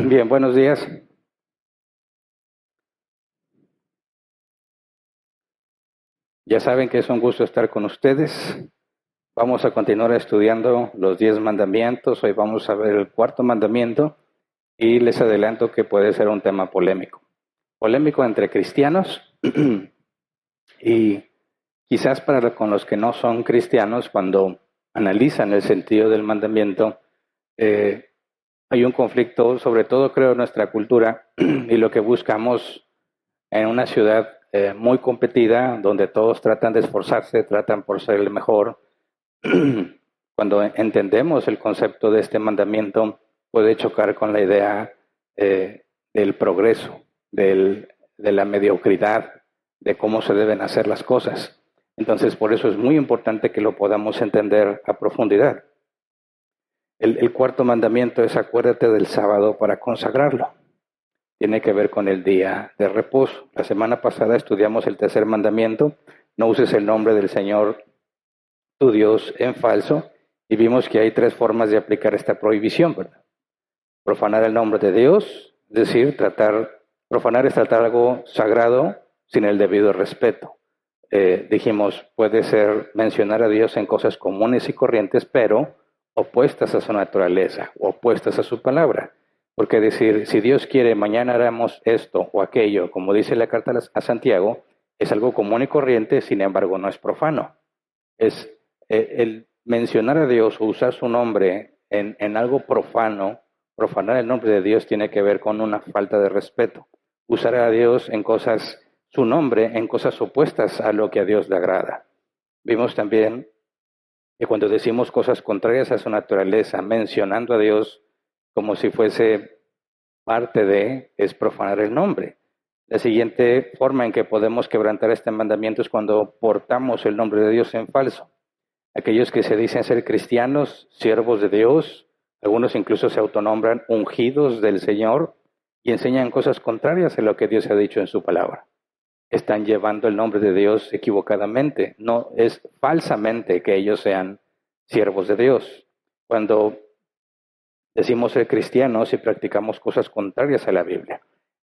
Bien, buenos días. Ya saben que es un gusto estar con ustedes. Vamos a continuar estudiando los 10 mandamientos. Hoy vamos a ver el cuarto mandamiento y les adelanto que puede ser un tema polémico. Polémico entre cristianos y quizás con los que no son cristianos, cuando analizan el sentido del mandamiento, hay un conflicto, sobre todo creo en nuestra cultura y lo que buscamos en una ciudad muy competida, donde todos tratan de esforzarse, tratan por ser el mejor. Cuando entendemos el concepto de este mandamiento, puede chocar con la idea del progreso, de la mediocridad, de cómo se deben hacer las cosas. Entonces, por eso es muy importante que lo podamos entender a profundidad. El cuarto mandamiento es: acuérdate del sábado para consagrarlo. Tiene que ver con el día de reposo. La semana pasada estudiamos el tercer mandamiento: no uses el nombre del Señor tu Dios en falso, y vimos que hay 3 formas de aplicar esta prohibición, ¿verdad? Profanar el nombre de Dios, es decir, profanar es tratar algo sagrado sin el debido respeto. Dijimos, puede ser mencionar a Dios en cosas comunes y corrientes, pero opuestas a su naturaleza, opuestas a su palabra. Porque decir, si Dios quiere, mañana haremos esto o aquello, como dice la carta a Santiago, es algo común y corriente, sin embargo no es profano. Es el mencionar a Dios o usar su nombre en algo profano. Profanar el nombre de Dios tiene que ver con una falta de respeto. Usar a Dios en cosas, su nombre, en cosas opuestas a lo que a Dios le agrada. Vimos también que cuando decimos cosas contrarias a su naturaleza, mencionando a Dios como si fuese parte de, es profanar el nombre. La siguiente forma en que podemos quebrantar este mandamiento es cuando portamos el nombre de Dios en falso. Aquellos que se dicen ser cristianos, siervos de Dios, algunos incluso se autonombran ungidos del Señor y enseñan cosas contrarias a lo que Dios ha dicho en su palabra. Están llevando el nombre de Dios equivocadamente. No es falsamente que ellos sean siervos de Dios. Cuando decimos ser cristianos y practicamos cosas contrarias a la Biblia.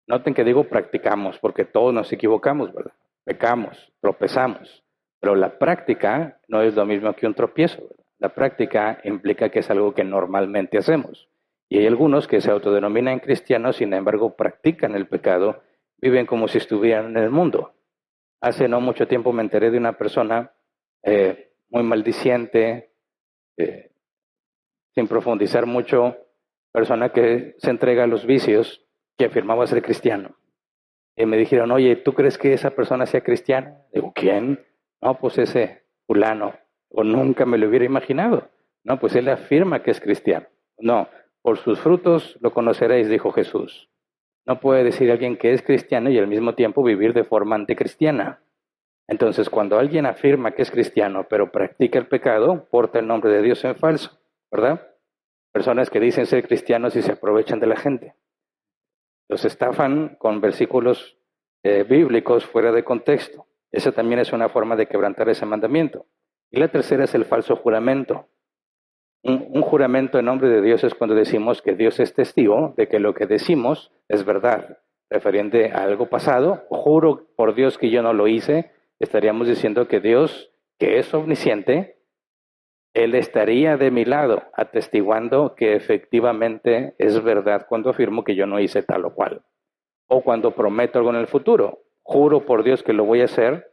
Noten que digo practicamos porque todos nos equivocamos, ¿verdad? Pecamos, tropezamos. Pero la práctica no es lo mismo que un tropiezo, ¿verdad? La práctica implica que es algo que normalmente hacemos. Y hay algunos que se autodenominan cristianos, sin embargo practican el pecado, viven como si estuvieran en el mundo. Hace no mucho tiempo me enteré de una persona muy maldiciente, sin profundizar mucho, persona que se entrega a los vicios, que afirmaba ser cristiano. Y me dijeron, oye, ¿tú crees que esa persona sea cristiana? Digo, ¿quién? No, pues ese fulano. O nunca me lo hubiera imaginado. No, pues él afirma que es cristiano. No, por sus frutos lo conoceréis, dijo Jesús. No puede decir alguien que es cristiano y al mismo tiempo vivir de forma anticristiana. Entonces, cuando alguien afirma que es cristiano, pero practica el pecado, porta el nombre de Dios en falso, ¿verdad? Personas que dicen ser cristianos y se aprovechan de la gente. Los estafan con versículos bíblicos fuera de contexto. Esa también es una forma de quebrantar ese mandamiento. Y la tercera es el falso juramento. Un juramento en nombre de Dios es cuando decimos que Dios es testigo de que lo que decimos es verdad, referente a algo pasado. Juro por Dios que yo no lo hice. Estaríamos diciendo que Dios, que es omnisciente, Él estaría de mi lado, atestiguando que efectivamente es verdad cuando afirmo que yo no hice tal o cual. O cuando prometo algo en el futuro. Juro por Dios que lo voy a hacer.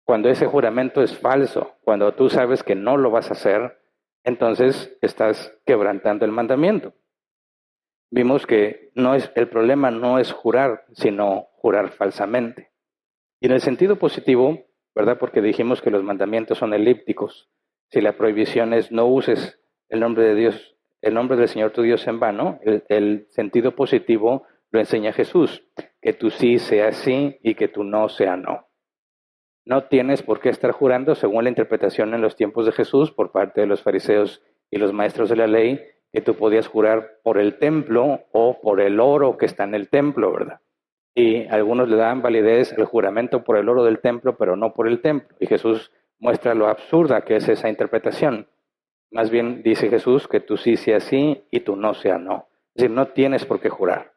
Cuando ese juramento es falso, cuando tú sabes que no lo vas a hacer, entonces estás quebrantando el mandamiento. Vimos que el problema no es jurar, sino jurar falsamente. Y en el sentido positivo, ¿verdad? Porque dijimos que los mandamientos son elípticos. Si la prohibición es no uses el nombre de Dios, el nombre del Señor tu Dios en vano, el sentido positivo lo enseña Jesús, que tu sí sea sí y que tu no sea no. No tienes por qué estar jurando, según la interpretación en los tiempos de Jesús por parte de los fariseos y los maestros de la ley, que tú podías jurar por el templo o por el oro que está en el templo, ¿verdad? Y algunos le dan validez al juramento por el oro del templo, pero no por el templo. Y Jesús muestra lo absurda que es esa interpretación. Más bien dice Jesús que tú sí sea sí y tú no sea no. Es decir, no tienes por qué jurar.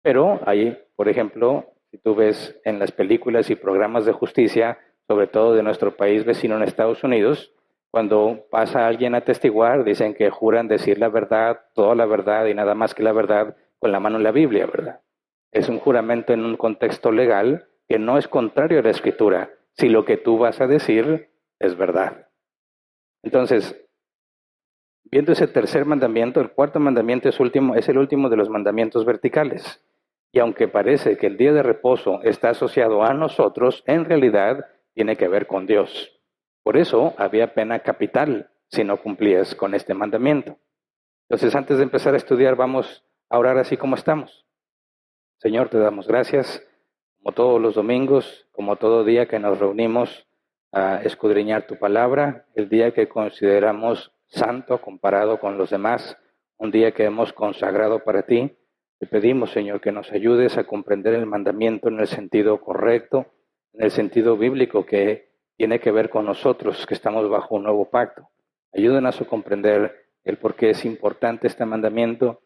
Pero ahí, por ejemplo, si tú ves en las películas y programas de justicia, sobre todo de nuestro país vecino en Estados Unidos, cuando pasa alguien a testiguar, dicen que juran decir la verdad, toda la verdad y nada más que la verdad con la mano en la Biblia, ¿verdad? Es un juramento en un contexto legal que no es contrario a la Escritura, si lo que tú vas a decir es verdad. Entonces, viendo ese tercer mandamiento, el cuarto mandamiento es el último de los mandamientos verticales. Y aunque parece que el día de reposo está asociado a nosotros, en realidad tiene que ver con Dios. Por eso había pena capital si no cumplías con este mandamiento. Entonces, antes de empezar a estudiar, vamos a orar así como estamos. Señor, te damos gracias, como todos los domingos, como todo día que nos reunimos a escudriñar tu palabra, el día que consideramos santo comparado con los demás, un día que hemos consagrado para ti. Te pedimos, Señor, que nos ayudes a comprender el mandamiento en el sentido correcto, en el sentido bíblico que tiene que ver con nosotros, que estamos bajo un nuevo pacto. Ayúdanos a comprender el por qué es importante este mandamiento,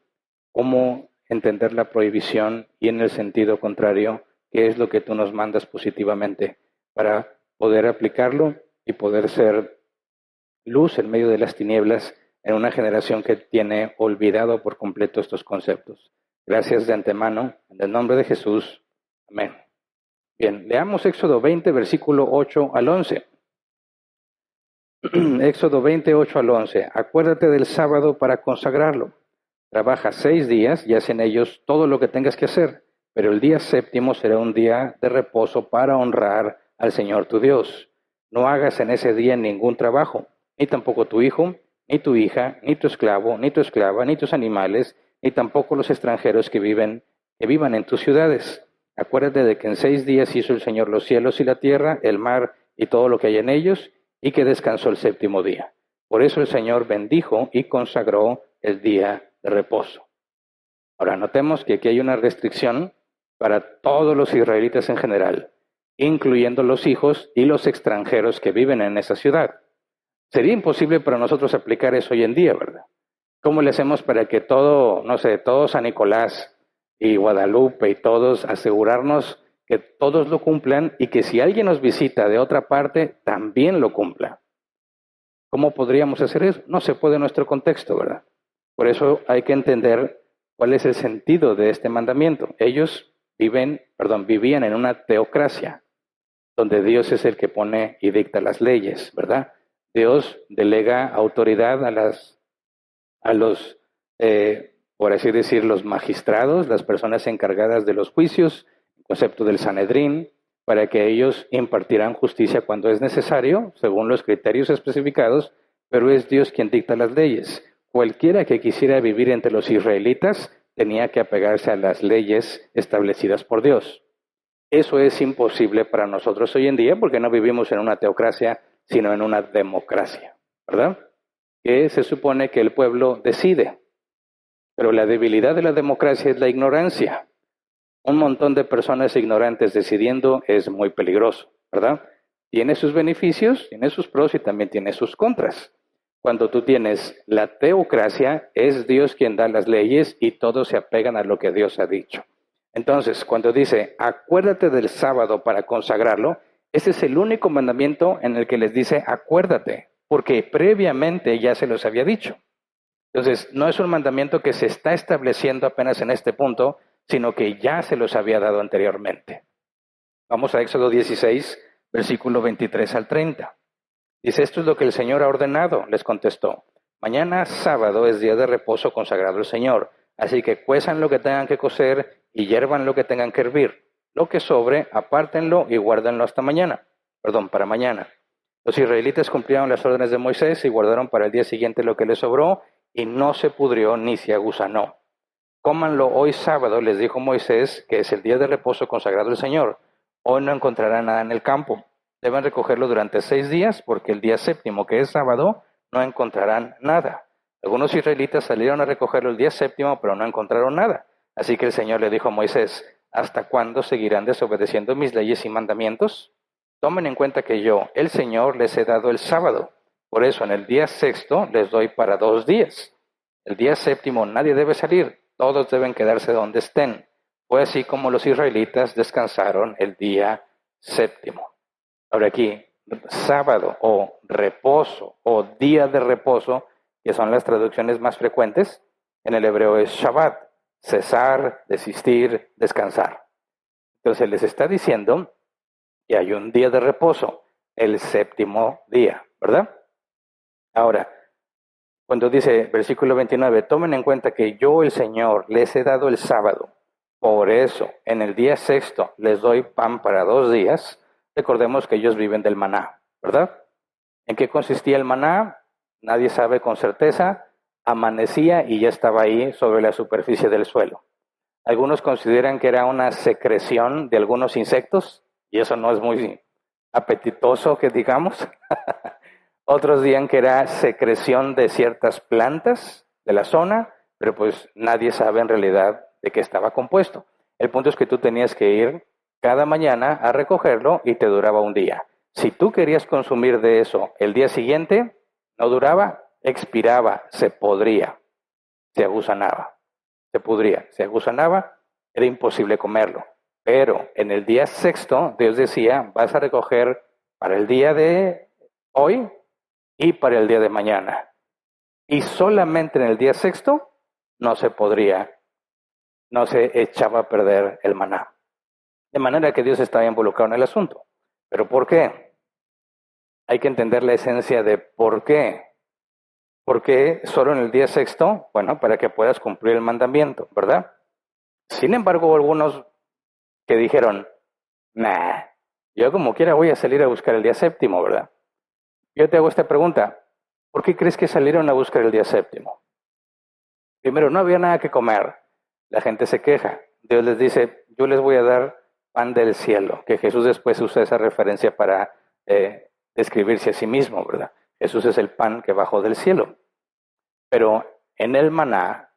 cómo entender la prohibición y en el sentido contrario, qué es lo que tú nos mandas positivamente para poder aplicarlo y poder ser luz en medio de las tinieblas en una generación que tiene olvidado por completo estos conceptos. Gracias de antemano, en el nombre de Jesús. Amén. Bien, leamos Éxodo 20, versículo 8 al 11. Éxodo 20, 8 al 11. Acuérdate del sábado para consagrarlo. Trabaja 6 días y haz en ellos todo lo que tengas que hacer, pero el día séptimo será un día de reposo para honrar al Señor tu Dios. No hagas en ese día ningún trabajo, ni tampoco tu hijo, ni tu hija, ni tu esclavo, ni tu esclava, ni tus animales, ni tampoco los extranjeros que vivan en tus ciudades. Acuérdate de que en 6 días hizo el Señor los cielos y la tierra, el mar y todo lo que hay en ellos, y que descansó el séptimo día. Por eso el Señor bendijo y consagró el día de reposo. Ahora, notemos que aquí hay una restricción para todos los israelitas en general, incluyendo los hijos y los extranjeros que viven en esa ciudad. Sería imposible para nosotros aplicar eso hoy en día, ¿verdad? ¿Cómo le hacemos para que todo, no sé, todo San Nicolás y Guadalupe y todos asegurarnos que todos lo cumplan y que si alguien nos visita de otra parte, también lo cumpla? ¿Cómo podríamos hacer eso? No se puede en nuestro contexto, ¿verdad? Por eso hay que entender cuál es el sentido de este mandamiento. Ellos vivían en una teocracia, donde Dios es el que pone y dicta las leyes, ¿verdad? Dios delega autoridad a los, por así decir, los magistrados, las personas encargadas de los juicios, el concepto del Sanedrín, para que ellos impartirán justicia cuando es necesario, según los criterios especificados, pero es Dios quien dicta las leyes. Cualquiera que quisiera vivir entre los israelitas tenía que apegarse a las leyes establecidas por Dios. Eso es imposible para nosotros hoy en día porque no vivimos en una teocracia, sino en una democracia, ¿verdad? Que se supone que el pueblo decide, pero la debilidad de la democracia es la ignorancia. Un montón de personas ignorantes decidiendo es muy peligroso, ¿verdad? Tiene sus beneficios, tiene sus pros y también tiene sus contras. Cuando tú tienes la teocracia, es Dios quien da las leyes y todos se apegan a lo que Dios ha dicho. Entonces, cuando dice, acuérdate del sábado para consagrarlo, ese es el único mandamiento en el que les dice, acuérdate, porque previamente ya se los había dicho. Entonces, no es un mandamiento que se está estableciendo apenas en este punto, sino que ya se los había dado anteriormente. Vamos a Éxodo 16, versículo 23 al 30. Dice, esto es lo que el Señor ha ordenado, les contestó. Mañana sábado es día de reposo consagrado al Señor, así que cuezan lo que tengan que cocer y hiervan lo que tengan que hervir. Lo que sobre, apártenlo y guárdenlo hasta mañana. Para mañana. Los israelitas cumplieron las órdenes de Moisés y guardaron para el día siguiente lo que les sobró y no se pudrió ni se agusanó. Cómanlo hoy sábado, les dijo Moisés, que es el día de reposo consagrado al Señor. Hoy no encontrarán nada en el campo. Deben recogerlo durante 6 días, porque el día séptimo, que es sábado, no encontrarán nada. Algunos israelitas salieron a recogerlo el día séptimo, pero no encontraron nada. Así que el Señor le dijo a Moisés, ¿hasta cuándo seguirán desobedeciendo mis leyes y mandamientos? Tomen en cuenta que yo, el Señor, les he dado el sábado. Por eso en el día sexto les doy para 2 días. El día séptimo nadie debe salir, todos deben quedarse donde estén. Fue así como los israelitas descansaron el día séptimo. Ahora aquí, sábado o reposo o día de reposo, que son las traducciones más frecuentes, en el hebreo es Shabbat, cesar, desistir, descansar. Entonces les está diciendo que hay un día de reposo, el séptimo día, ¿verdad? Ahora, cuando dice versículo 29, tomen en cuenta que yo el Señor les he dado el sábado, por eso en el día sexto les doy pan para 2 días, recordemos que ellos viven del maná, ¿verdad? ¿En qué consistía el maná? Nadie sabe con certeza, amanecía y ya estaba ahí sobre la superficie del suelo. Algunos consideran que era una secreción de algunos insectos, y eso no es muy apetitoso que digamos. Otros dirían que era secreción de ciertas plantas de la zona, pero pues nadie sabe en realidad de qué estaba compuesto. El punto es que tú tenías que ir cada mañana a recogerlo y te duraba un día. Si tú querías consumir de eso el día siguiente, no duraba, expiraba, se podría, se agusanaba, se pudría, se agusanaba, era imposible comerlo. Pero en el día sexto, Dios decía, vas a recoger para el día de hoy y para el día de mañana. Y solamente en el día sexto no se podría, no se echaba a perder el maná. De manera que Dios estaba involucrado en el asunto. ¿Pero por qué? Hay que entender la esencia de por qué. ¿Por qué solo en el día sexto? Bueno, para que puedas cumplir el mandamiento, ¿verdad? Sin embargo, hubo algunos que dijeron, nah, yo como quiera voy a salir a buscar el día séptimo, ¿verdad? Yo te hago esta pregunta, ¿por qué crees que salieron a buscar el día séptimo? Primero, no había nada que comer. La gente se queja. Dios les dice, yo les voy a dar pan del cielo, que Jesús después usa esa referencia para describirse a sí mismo, ¿verdad? Jesús es el pan que bajó del cielo. Pero en el maná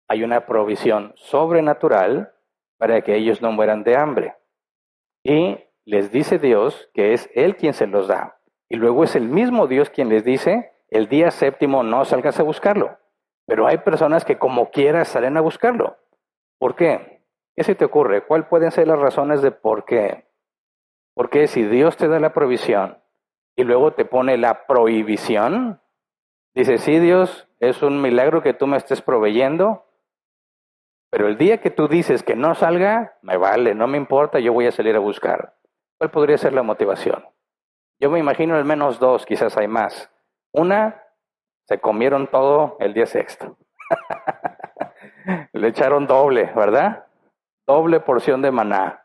hay una provisión sobrenatural para que ellos no mueran de hambre. Y les dice Dios que es Él quien se los da. Y luego es el mismo Dios quien les dice, el día séptimo no salgas a buscarlo. Pero hay personas que como quiera salen a buscarlo. ¿Por qué? ¿Qué se te ocurre? ¿Cuáles pueden ser las razones de por qué? Porque si Dios te da la provisión y luego te pone la prohibición, dice, sí, Dios, es un milagro que tú me estés proveyendo, pero el día que tú dices que no salga, me vale, no me importa, yo voy a salir a buscar. ¿Cuál podría ser la motivación? Yo me imagino al menos 2, quizás hay más. Una, se comieron todo el día sexto. Le echaron doble, ¿verdad? Doble porción de maná.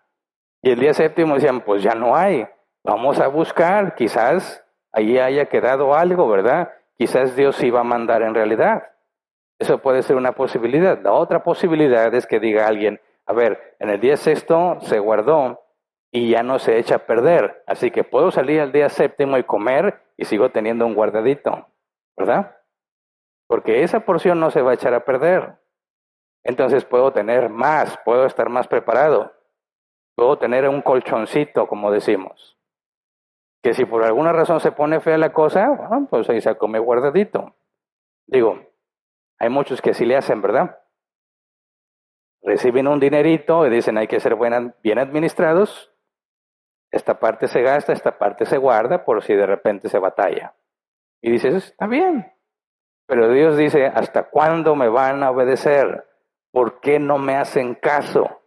Y el día séptimo decían, pues ya no hay, vamos a buscar, quizás allí haya quedado algo, ¿verdad? Quizás Dios iba a mandar en realidad. Eso puede ser una posibilidad. La otra posibilidad es que diga alguien, a ver, en el día sexto se guardó y ya no se echa a perder, así que puedo salir al día séptimo y comer y sigo teniendo un guardadito, ¿verdad? Porque esa porción no se va a echar a perder. Entonces puedo tener más, puedo estar más preparado. Puedo tener un colchoncito, como decimos. Que si por alguna razón se pone fea la cosa, bueno, pues ahí se come guardadito. Digo, hay muchos que sí le hacen, ¿verdad? Reciben un dinerito y dicen hay que ser bien administrados. Esta parte se gasta, esta parte se guarda por si de repente se batalla. Y dices, está bien. Pero Dios dice, ¿hasta cuándo me van a obedecer? ¿Por qué no me hacen caso?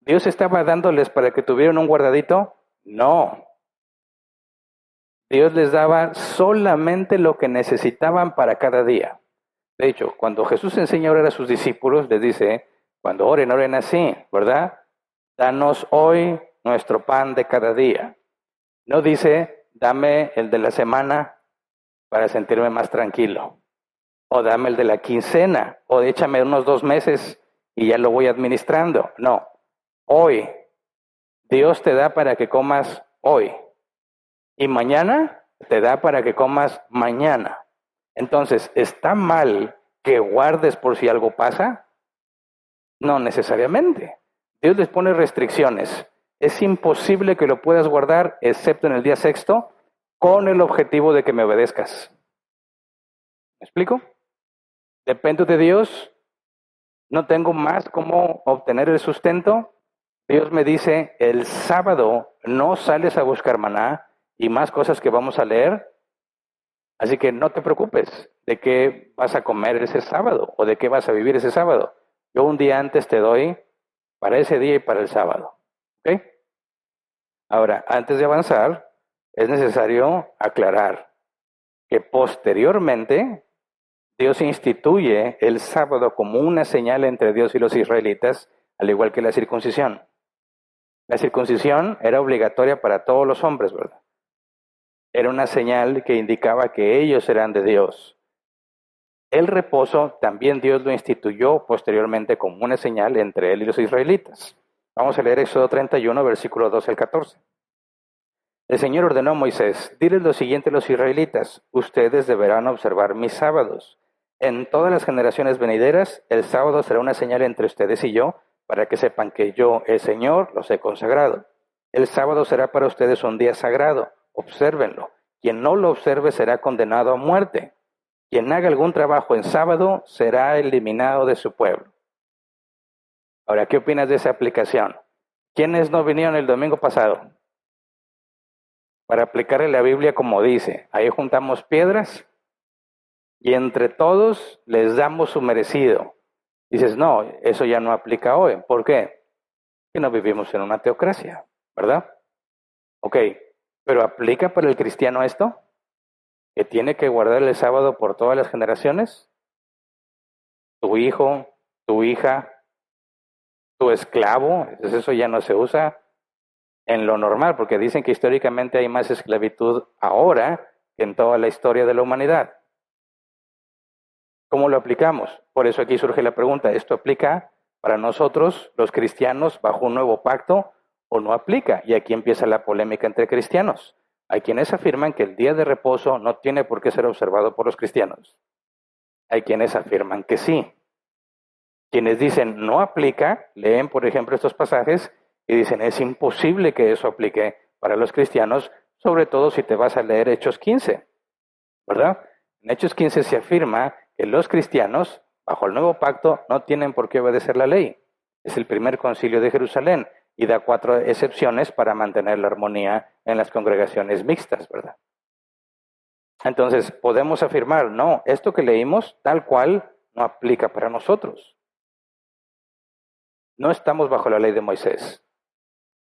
¿Dios estaba dándoles para que tuvieran un guardadito? No. Dios les daba solamente lo que necesitaban para cada día. De hecho, cuando Jesús enseña a orar a sus discípulos, les dice, cuando oren, oren así, ¿verdad? Danos hoy nuestro pan de cada día. No dice, dame el de la semana para sentirme más tranquilo. O dame el de la quincena. O échame unos 2 meses y ya lo voy administrando. No. Hoy. Dios te da para que comas hoy. Y mañana te da para que comas mañana. Entonces, ¿está mal que guardes por si algo pasa? No necesariamente. Dios les pone restricciones. Es imposible que lo puedas guardar, excepto en el día sexto, con el objetivo de que me obedezcas. ¿Me explico? Dependo de Dios no tengo más cómo obtener el sustento. Dios me dice, el sábado no sales a buscar maná y más cosas que vamos a leer. Así que no te preocupes de qué vas a comer ese sábado o de qué vas a vivir ese sábado. Yo un día antes te doy para ese día y para el sábado. ¿Ok? Ahora, antes de avanzar, es necesario aclarar que posteriormente Dios instituye el sábado como una señal entre Dios y los israelitas, al igual que la circuncisión. La circuncisión era obligatoria para todos los hombres, ¿verdad? Era una señal que indicaba que ellos eran de Dios. El reposo también Dios lo instituyó posteriormente como una señal entre él y los israelitas. Vamos a leer Éxodo 31, versículo 12 al 14. El Señor ordenó a Moisés, diles lo siguiente a los israelitas, ustedes deberán observar mis sábados. En todas las generaciones venideras, el sábado será una señal entre ustedes y yo, para que sepan que yo, el Señor, los he consagrado. El sábado será para ustedes un día sagrado, obsérvenlo. Quien no lo observe será condenado a muerte. Quien haga algún trabajo en sábado será eliminado de su pueblo. Ahora, ¿qué opinas de esa aplicación? ¿Quiénes no vinieron el domingo pasado? Para aplicarle la Biblia como dice, ahí juntamos piedras y entre todos les damos su merecido. Dices, no, eso ya no aplica hoy. ¿Por qué? Que no vivimos en una teocracia, ¿verdad? Ok, pero ¿aplica para el cristiano esto? ¿Que tiene que guardar el sábado por todas las generaciones? ¿Tu hijo, tu hija, tu esclavo? Entonces eso ya no se usa en lo normal, porque dicen que históricamente hay más esclavitud ahora que en toda la historia de la humanidad. ¿Cómo lo aplicamos? Por eso aquí surge la pregunta, ¿esto aplica para nosotros, los cristianos, bajo un nuevo pacto o no aplica? Y aquí empieza la polémica entre cristianos. Hay quienes afirman que el día de reposo no tiene por qué ser observado por los cristianos. Hay quienes afirman que sí. Quienes dicen no aplica, leen por ejemplo estos pasajes y dicen es imposible que eso aplique para los cristianos, sobre todo si te vas a leer Hechos 15, ¿verdad? En Hechos 15 se afirma que los cristianos, bajo el nuevo pacto, no tienen por qué obedecer la ley. Es el primer concilio de Jerusalén y da 4 excepciones para mantener la armonía en las congregaciones mixtas, ¿verdad? Entonces, podemos afirmar, no, esto que leímos tal cual no aplica para nosotros. No estamos bajo la ley de Moisés.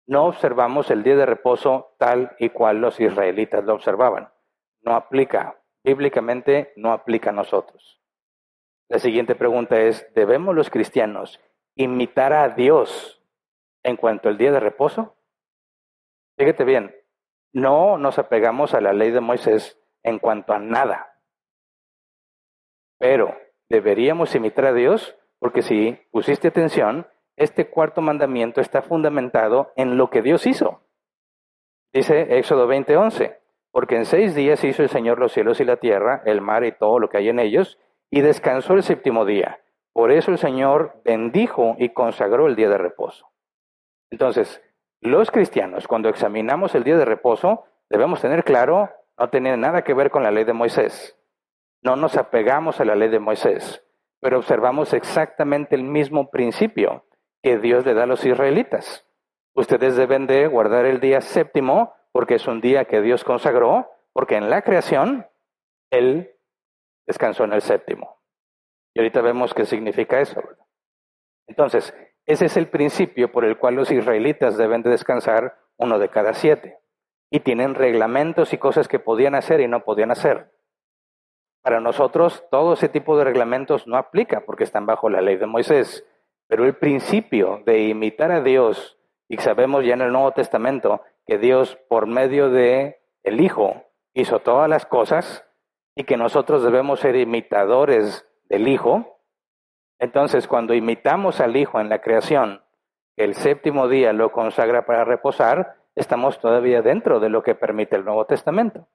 No observamos el día de reposo tal y cual los israelitas lo observaban. No aplica. Bíblicamente no aplica a nosotros. La siguiente pregunta es, ¿debemos los cristianos imitar a Dios en cuanto al día de reposo? Fíjate bien, no nos apegamos a la ley de Moisés en cuanto a nada. Pero deberíamos imitar a Dios porque si pusiste atención, este cuarto mandamiento está fundamentado en lo que Dios hizo. Dice Éxodo 20:11, porque en 6 días hizo el Señor los cielos y la tierra, el mar y todo lo que hay en ellos, y descansó el séptimo día. Por eso el Señor bendijo y consagró el día de reposo. Entonces, los cristianos, cuando examinamos el día de reposo, debemos tener claro, no tiene nada que ver con la ley de Moisés. No nos apegamos a la ley de Moisés, pero observamos exactamente el mismo principio que Dios le da a los israelitas. Ustedes deben de guardar el día séptimo porque es un día que Dios consagró, porque en la creación Él descansó en el séptimo. Y ahorita vemos qué significa eso, ¿verdad? Entonces, ese es el principio por el cual los israelitas deben de descansar 1 de cada 7. Y tienen reglamentos y cosas que podían hacer y no podían hacer. Para nosotros, todo ese tipo de reglamentos no aplica porque están bajo la ley de Moisés. Pero el principio de imitar a Dios, y sabemos ya en el Nuevo Testamento que Dios, por medio de el Hijo, hizo todas las cosas y que nosotros debemos ser imitadores del Hijo. Entonces, cuando imitamos al Hijo en la creación, que el séptimo día lo consagra para reposar, estamos todavía dentro de lo que permite el Nuevo Testamento.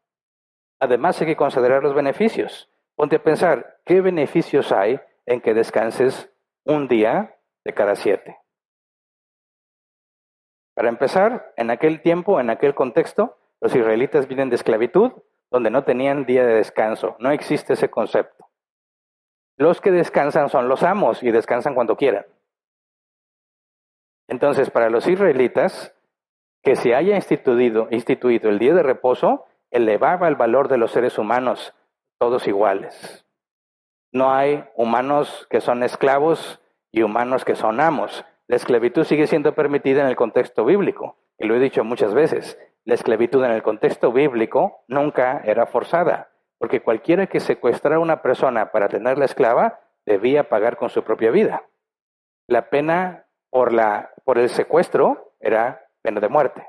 Además, hay que considerar los beneficios. Ponte a pensar, ¿qué beneficios hay en que descanses un día de cada 7? Para empezar, en aquel tiempo, en aquel contexto, los israelitas vienen de esclavitud, donde no tenían día de descanso. No existe ese concepto. Los que descansan son los amos y descansan cuando quieran. Entonces, para los israelitas, que se haya instituido el día de reposo, elevaba el valor de los seres humanos, todos iguales. No hay humanos que son esclavos y humanos que son amos. La esclavitud sigue siendo permitida en el contexto bíblico, y lo he dicho muchas veces. La esclavitud en el contexto bíblico nunca era forzada, porque cualquiera que secuestrara a una persona para tenerla esclava debía pagar con su propia vida. La pena por el secuestro era pena de muerte.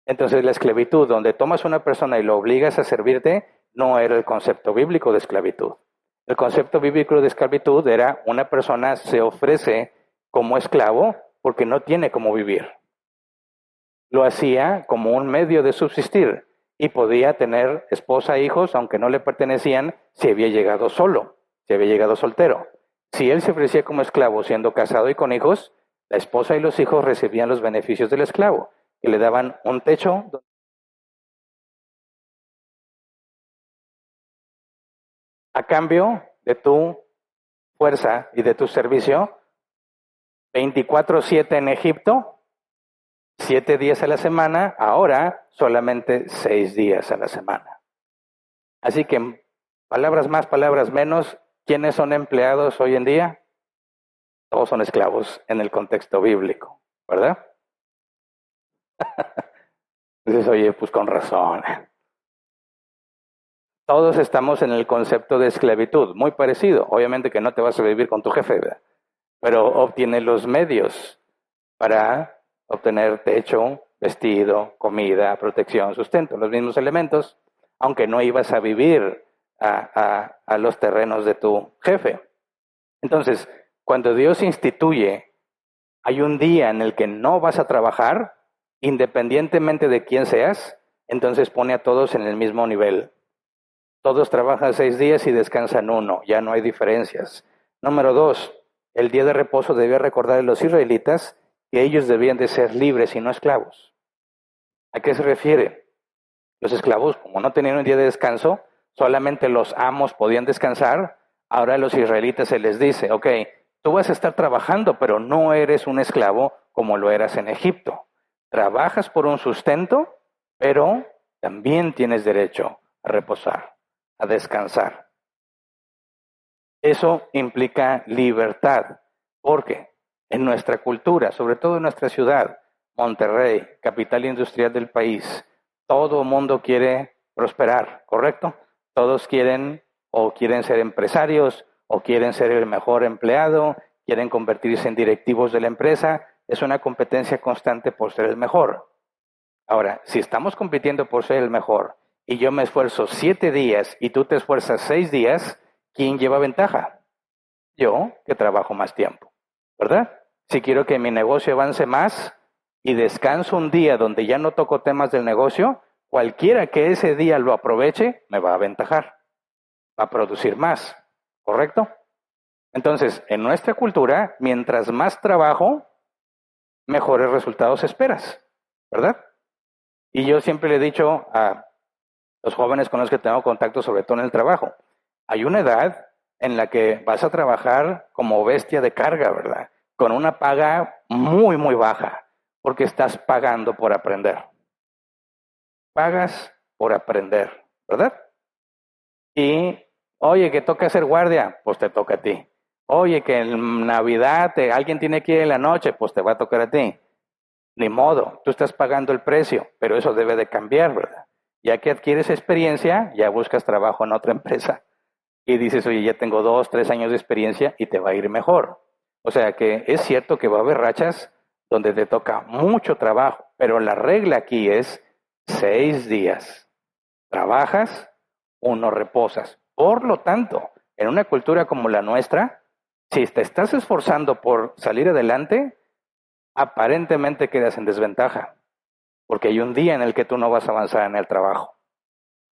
Entonces la esclavitud, donde tomas a una persona y lo obligas a servirte, no era el concepto bíblico de esclavitud. El concepto bíblico de esclavitud era una persona se ofrece como esclavo porque no tiene cómo vivir. Lo hacía como un medio de subsistir y podía tener esposa e hijos aunque no le pertenecían si había llegado solo, si había llegado soltero. Si él se ofrecía como esclavo siendo casado y con hijos, la esposa y los hijos recibían los beneficios del esclavo, que le daban un techo. A cambio de tu fuerza y de tu servicio, 24/7 en Egipto, 7 días a la semana, ahora solamente 6 días a la semana. Así que, palabras más, palabras menos, ¿quiénes son empleados hoy en día? Todos son esclavos en el contexto bíblico, ¿verdad? Dices, oye, pues con razón. Todos estamos en el concepto de esclavitud, muy parecido. Obviamente que no te vas a vivir con tu jefe, ¿verdad? Pero obtiene los medios para obtener techo, vestido, comida, protección, sustento, los mismos elementos, aunque no ibas a vivir a los terrenos de tu jefe. Entonces, cuando Dios instituye, hay un día en el que no vas a trabajar, independientemente de quién seas, entonces pone a todos en el mismo nivel. Todos trabajan 6 días y descansan 1, ya no hay diferencias. Número 2, el día de reposo debía recordar a los israelitas que ellos debían de ser libres y no esclavos. ¿A qué se refiere? Los esclavos, como no tenían un día de descanso, solamente los amos podían descansar. Ahora a los israelitas se les dice, ok, tú vas a estar trabajando, pero no eres un esclavo como lo eras en Egipto. Trabajas por un sustento, pero también tienes derecho a reposar, a descansar. Eso implica libertad, porque en nuestra cultura, sobre todo en nuestra ciudad, Monterrey, capital industrial del país, todo el mundo quiere prosperar, ¿correcto? Todos quieren o quieren ser empresarios o quieren ser el mejor empleado, quieren convertirse en directivos de la empresa. Es una competencia constante por ser el mejor. Ahora, si estamos compitiendo por ser el mejor y yo me esfuerzo 7 días y tú te esfuerzas 6 días, ¿quién lleva ventaja? Yo, que trabajo más tiempo, ¿verdad? Si quiero que mi negocio avance más y descanso un día donde ya no toco temas del negocio, cualquiera que ese día lo aproveche me va a aventajar, va a producir más, ¿correcto? Entonces, en nuestra cultura, mientras más trabajo, mejores resultados esperas, ¿verdad? Y yo siempre le he dicho a los jóvenes con los que tengo contacto, sobre todo en el trabajo, hay una edad en la que vas a trabajar como bestia de carga, ¿verdad? Con una paga muy, muy baja, porque estás pagando por aprender. Pagas por aprender, ¿verdad? Y, oye, que toca hacer guardia, pues te toca a ti. Oye, que en Navidad alguien tiene que ir en la noche, pues te va a tocar a ti. Ni modo, tú estás pagando el precio, pero eso debe de cambiar, ¿verdad? Ya que adquieres experiencia, ya buscas trabajo en otra empresa y dices, oye, ya tengo 2, 3 años de experiencia y te va a ir mejor. O sea que es cierto que va a haber rachas donde te toca mucho trabajo, pero la regla aquí es 6 días. Trabajas, 1 reposas. Por lo tanto, en una cultura como la nuestra, si te estás esforzando por salir adelante, aparentemente quedas en desventaja, porque hay un día en el que tú no vas a avanzar en el trabajo.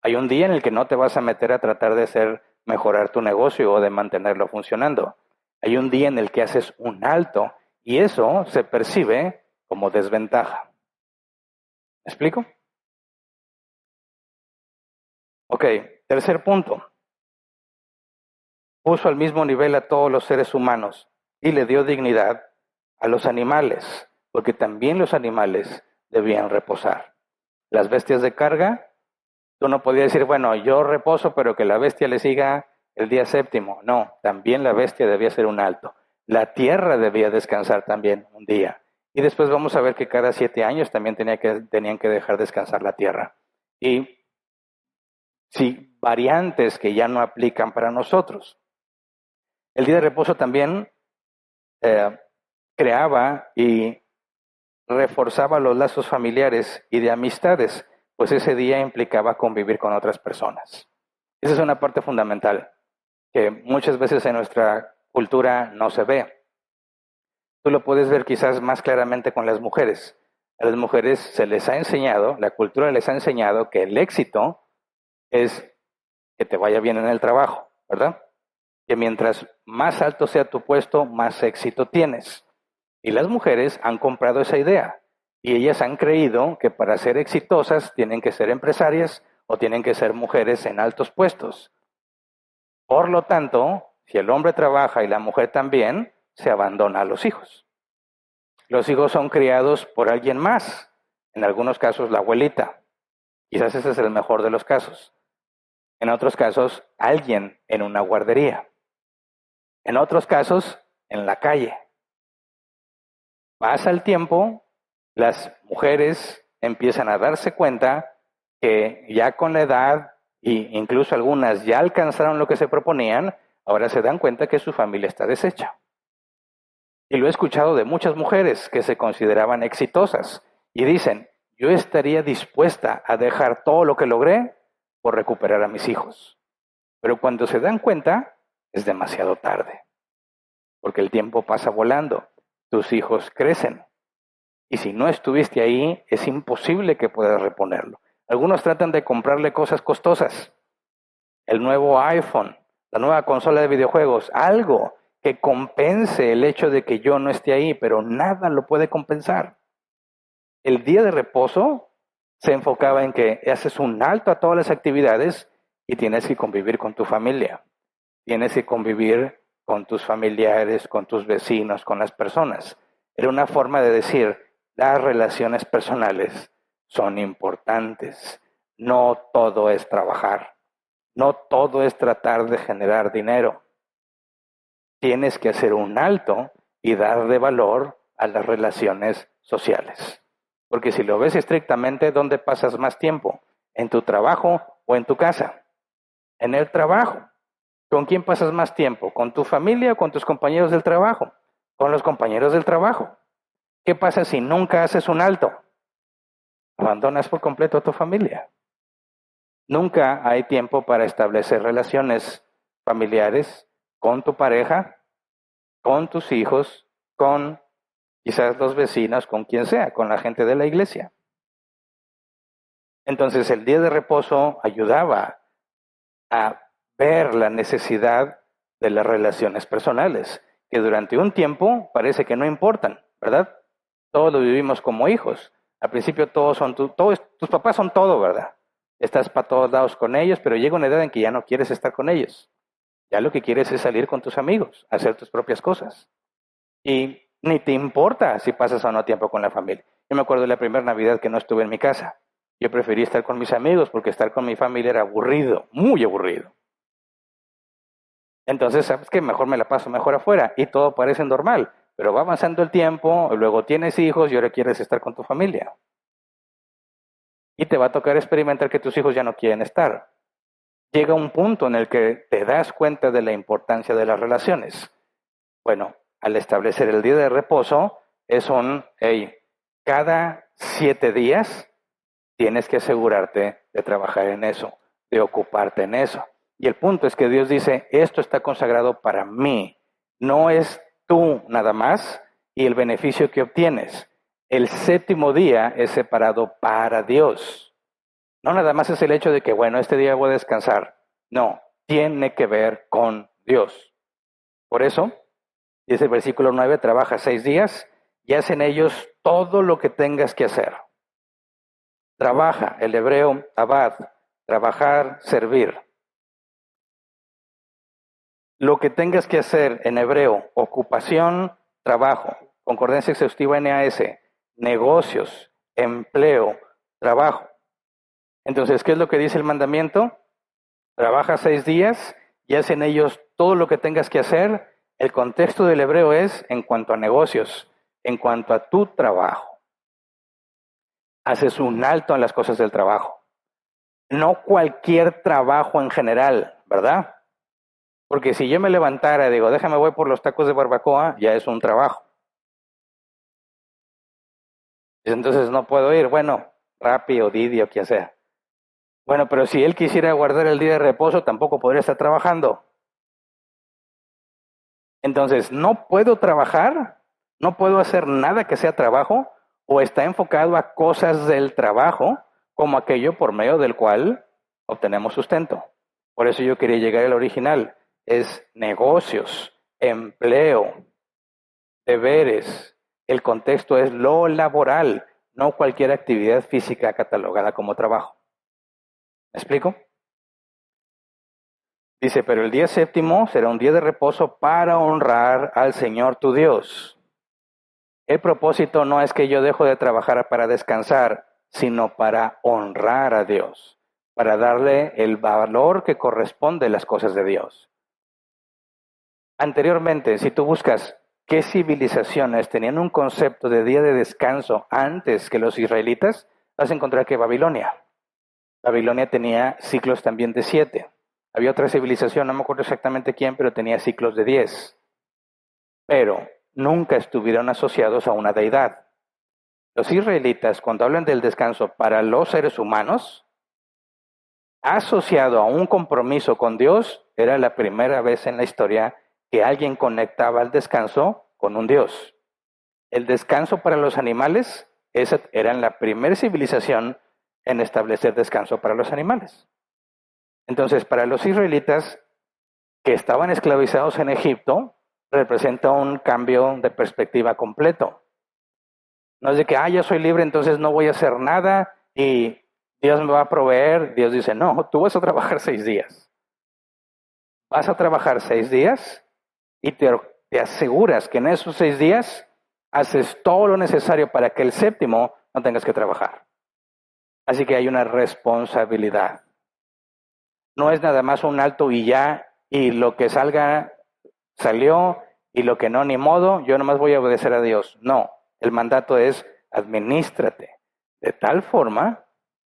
Hay un día en el que no te vas a meter a tratar de mejorar tu negocio o de mantenerlo funcionando. Hay un día en el que haces un alto y eso se percibe como desventaja. ¿Me explico? Ok, tercer punto. puso al mismo nivel a todos los seres humanos y le dio dignidad a los animales, porque también los animales debían reposar. Las bestias de carga, tú no podías decir, bueno, yo reposo, pero que la bestia le siga el día séptimo. No, también la bestia debía hacer un alto. La tierra debía descansar también un día. Y después vamos a ver que cada 7 años también tenían que dejar descansar la tierra. Y sí, variantes que ya no aplican para nosotros. El día de reposo también creaba y reforzaba los lazos familiares y de amistades, pues ese día implicaba convivir con otras personas. Esa es una parte fundamental que muchas veces en nuestra cultura no se ve. Tú lo puedes ver quizás más claramente con las mujeres. A las mujeres se les ha enseñado, la cultura les ha enseñado que el éxito es que te vaya bien en el trabajo, ¿verdad? Que mientras más alto sea tu puesto, más éxito tienes. Y las mujeres han comprado esa idea y ellas han creído que para ser exitosas tienen que ser empresarias o tienen que ser mujeres en altos puestos. Por lo tanto, si el hombre trabaja y la mujer también, se abandona a los hijos. Los hijos son criados por alguien más, en algunos casos la abuelita. Quizás ese es el mejor de los casos. En otros casos, alguien en una guardería. En otros casos, en la calle. Pasa el tiempo, las mujeres empiezan a darse cuenta que ya con la edad, e incluso algunas ya alcanzaron lo que se proponían, ahora se dan cuenta que su familia está deshecha. Y lo he escuchado de muchas mujeres que se consideraban exitosas y dicen, yo estaría dispuesta a dejar todo lo que logré por recuperar a mis hijos. Pero cuando se dan cuenta, es demasiado tarde, porque el tiempo pasa volando, tus hijos crecen. Y si no estuviste ahí, es imposible que puedas reponerlo. Algunos tratan de comprarle cosas costosas. El nuevo iPhone, la nueva consola de videojuegos, algo que compense el hecho de que yo no esté ahí, pero nada lo puede compensar. El día de reposo se enfocaba en que haces un alto a todas las actividades y tienes que convivir con tu familia. Tienes que convivir con tus familiares, con tus vecinos, con las personas. Era una forma de decir, las relaciones personales son importantes. No todo es trabajar. No todo es tratar de generar dinero. Tienes que hacer un alto y darle valor a las relaciones sociales. Porque si lo ves estrictamente, ¿dónde pasas más tiempo? ¿En tu trabajo o en tu casa? En el trabajo. ¿Con quién pasas más tiempo? ¿Con tu familia o con tus compañeros del trabajo? Con los compañeros del trabajo. ¿Qué pasa si nunca haces un alto? Abandonas por completo a tu familia. Nunca hay tiempo para establecer relaciones familiares con tu pareja, con tus hijos, con quizás los vecinos, con quien sea, con la gente de la iglesia. Entonces el día de reposo ayudaba a ver la necesidad de las relaciones personales, que durante un tiempo parece que no importan, ¿verdad? Todos lo vivimos como hijos. Al principio todos tus papás son todo, ¿verdad? Estás para todos lados con ellos, pero llega una edad en que ya no quieres estar con ellos. Ya lo que quieres es salir con tus amigos, hacer tus propias cosas. Y ni te importa si pasas o no tiempo con la familia. Yo me acuerdo de la primera Navidad que no estuve en mi casa. Yo preferí estar con mis amigos porque estar con mi familia era aburrido, muy aburrido. Entonces, ¿sabes qué? Mejor me la paso mejor afuera y todo parece normal. Pero va avanzando el tiempo, luego tienes hijos y ahora quieres estar con tu familia. Y te va a tocar experimentar que tus hijos ya no quieren estar. Llega un punto en el que te das cuenta de la importancia de las relaciones. Bueno, al establecer el día de reposo, es cada 7 días tienes que asegurarte de trabajar en eso, de ocuparte en eso. Y el punto es que Dios dice, esto está consagrado para mí, no es tú nada más y el beneficio que obtienes. El séptimo día es separado para Dios. No nada más es el hecho de que, bueno, este día voy a descansar. No, tiene que ver con Dios. Por eso, dice el versículo 9, trabaja 6 días y haz en ellos todo lo que tengas que hacer. Trabaja, el hebreo abad, trabajar, servir. lo que tengas que hacer en hebreo, ocupación, trabajo, concordancia exhaustiva NAS, negocios, empleo, trabajo. Entonces, ¿qué es lo que dice el mandamiento? Trabaja 6 días y haz en ellos todo lo que tengas que hacer. El contexto del hebreo es en cuanto a negocios, en cuanto a tu trabajo. Haces un alto en las cosas del trabajo. No cualquier trabajo en general, ¿verdad? Porque si yo me levantara y digo, déjame voy por los tacos de barbacoa, ya es un trabajo. Entonces no puedo ir, bueno, Rappi o Didi o quien sea. Bueno, pero si él quisiera guardar el día de reposo, tampoco podría estar trabajando. Entonces, no puedo trabajar, no puedo hacer nada que sea trabajo, o está enfocado a cosas del trabajo, como aquello por medio del cual obtenemos sustento. Por eso yo quería llegar al original. Es negocios, empleo, deberes. El contexto es lo laboral, no cualquier actividad física catalogada como trabajo. ¿Me explico? Dice, pero el día séptimo será un día de reposo para honrar al Señor tu Dios. El propósito no es que yo dejo de trabajar para descansar, sino para honrar a Dios, para darle el valor que corresponde a las cosas de Dios. Anteriormente, si tú buscas qué civilizaciones tenían un concepto de día de descanso antes que los israelitas, vas a encontrar que Babilonia. Babilonia tenía ciclos también de 7. Había otra civilización, no me acuerdo exactamente quién, pero tenía ciclos de 10. Pero nunca estuvieron asociados a una deidad. Los israelitas, cuando hablan del descanso para los seres humanos, asociado a un compromiso con Dios, era la primera vez en la historia que alguien conectaba el descanso con un Dios. El descanso para los animales, esa era la primera civilización en establecer descanso para los animales. Entonces, para los israelitas que estaban esclavizados en Egipto, representa un cambio de perspectiva completo. No es de que, yo soy libre, entonces no voy a hacer nada y Dios me va a proveer. Dios dice, no, tú vas a trabajar 6 días. Vas a trabajar 6 días y te aseguras que en esos 6 días haces todo lo necesario para que el séptimo no tengas que trabajar. Así que hay una responsabilidad. No es nada más un alto y ya, y lo que salga, salió, y lo que no, ni modo, yo nomás voy a obedecer a Dios. No, el mandato es administrate de tal forma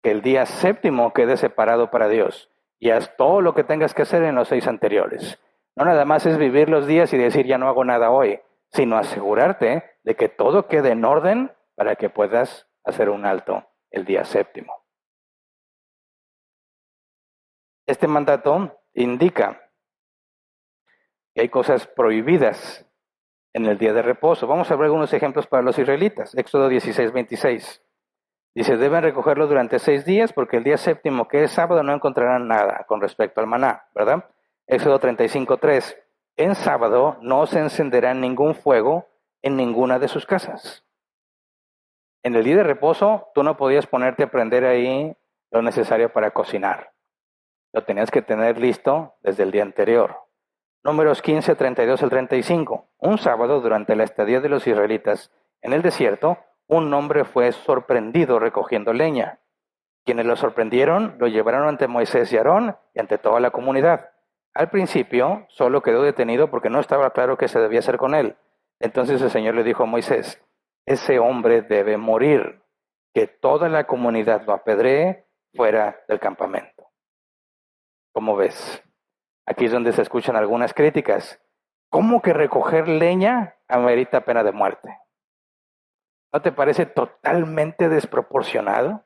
que el día séptimo quede separado para Dios y haz todo lo que tengas que hacer en los 6 anteriores. No nada más es vivir los días y decir ya no hago nada hoy, sino asegurarte de que todo quede en orden para que puedas hacer un alto el día séptimo. Este mandato indica que hay cosas prohibidas en el día de reposo. Vamos a ver algunos ejemplos para los israelitas. Éxodo 16:26. Dice, deben recogerlo durante 6 días porque el día séptimo, que es sábado, no encontrarán nada con respecto al maná, ¿verdad? Éxodo 35:3. En sábado no se encenderá ningún fuego en ninguna de sus casas. En el día de reposo, tú no podías ponerte a prender ahí lo necesario para cocinar. Lo tenías que tener listo desde el día anterior. Números 15, 32 al 35. Un sábado, durante la estadía de los israelitas en el desierto, un hombre fue sorprendido recogiendo leña. Quienes lo sorprendieron lo llevaron ante Moisés y Aarón y ante toda la comunidad. Al principio, solo quedó detenido porque no estaba claro qué se debía hacer con él. Entonces el Señor le dijo a Moisés, ese hombre debe morir, que toda la comunidad lo apedree fuera del campamento. ¿Cómo ves? Aquí es donde se escuchan algunas críticas. ¿Cómo que recoger leña amerita pena de muerte? ¿No te parece totalmente desproporcionado?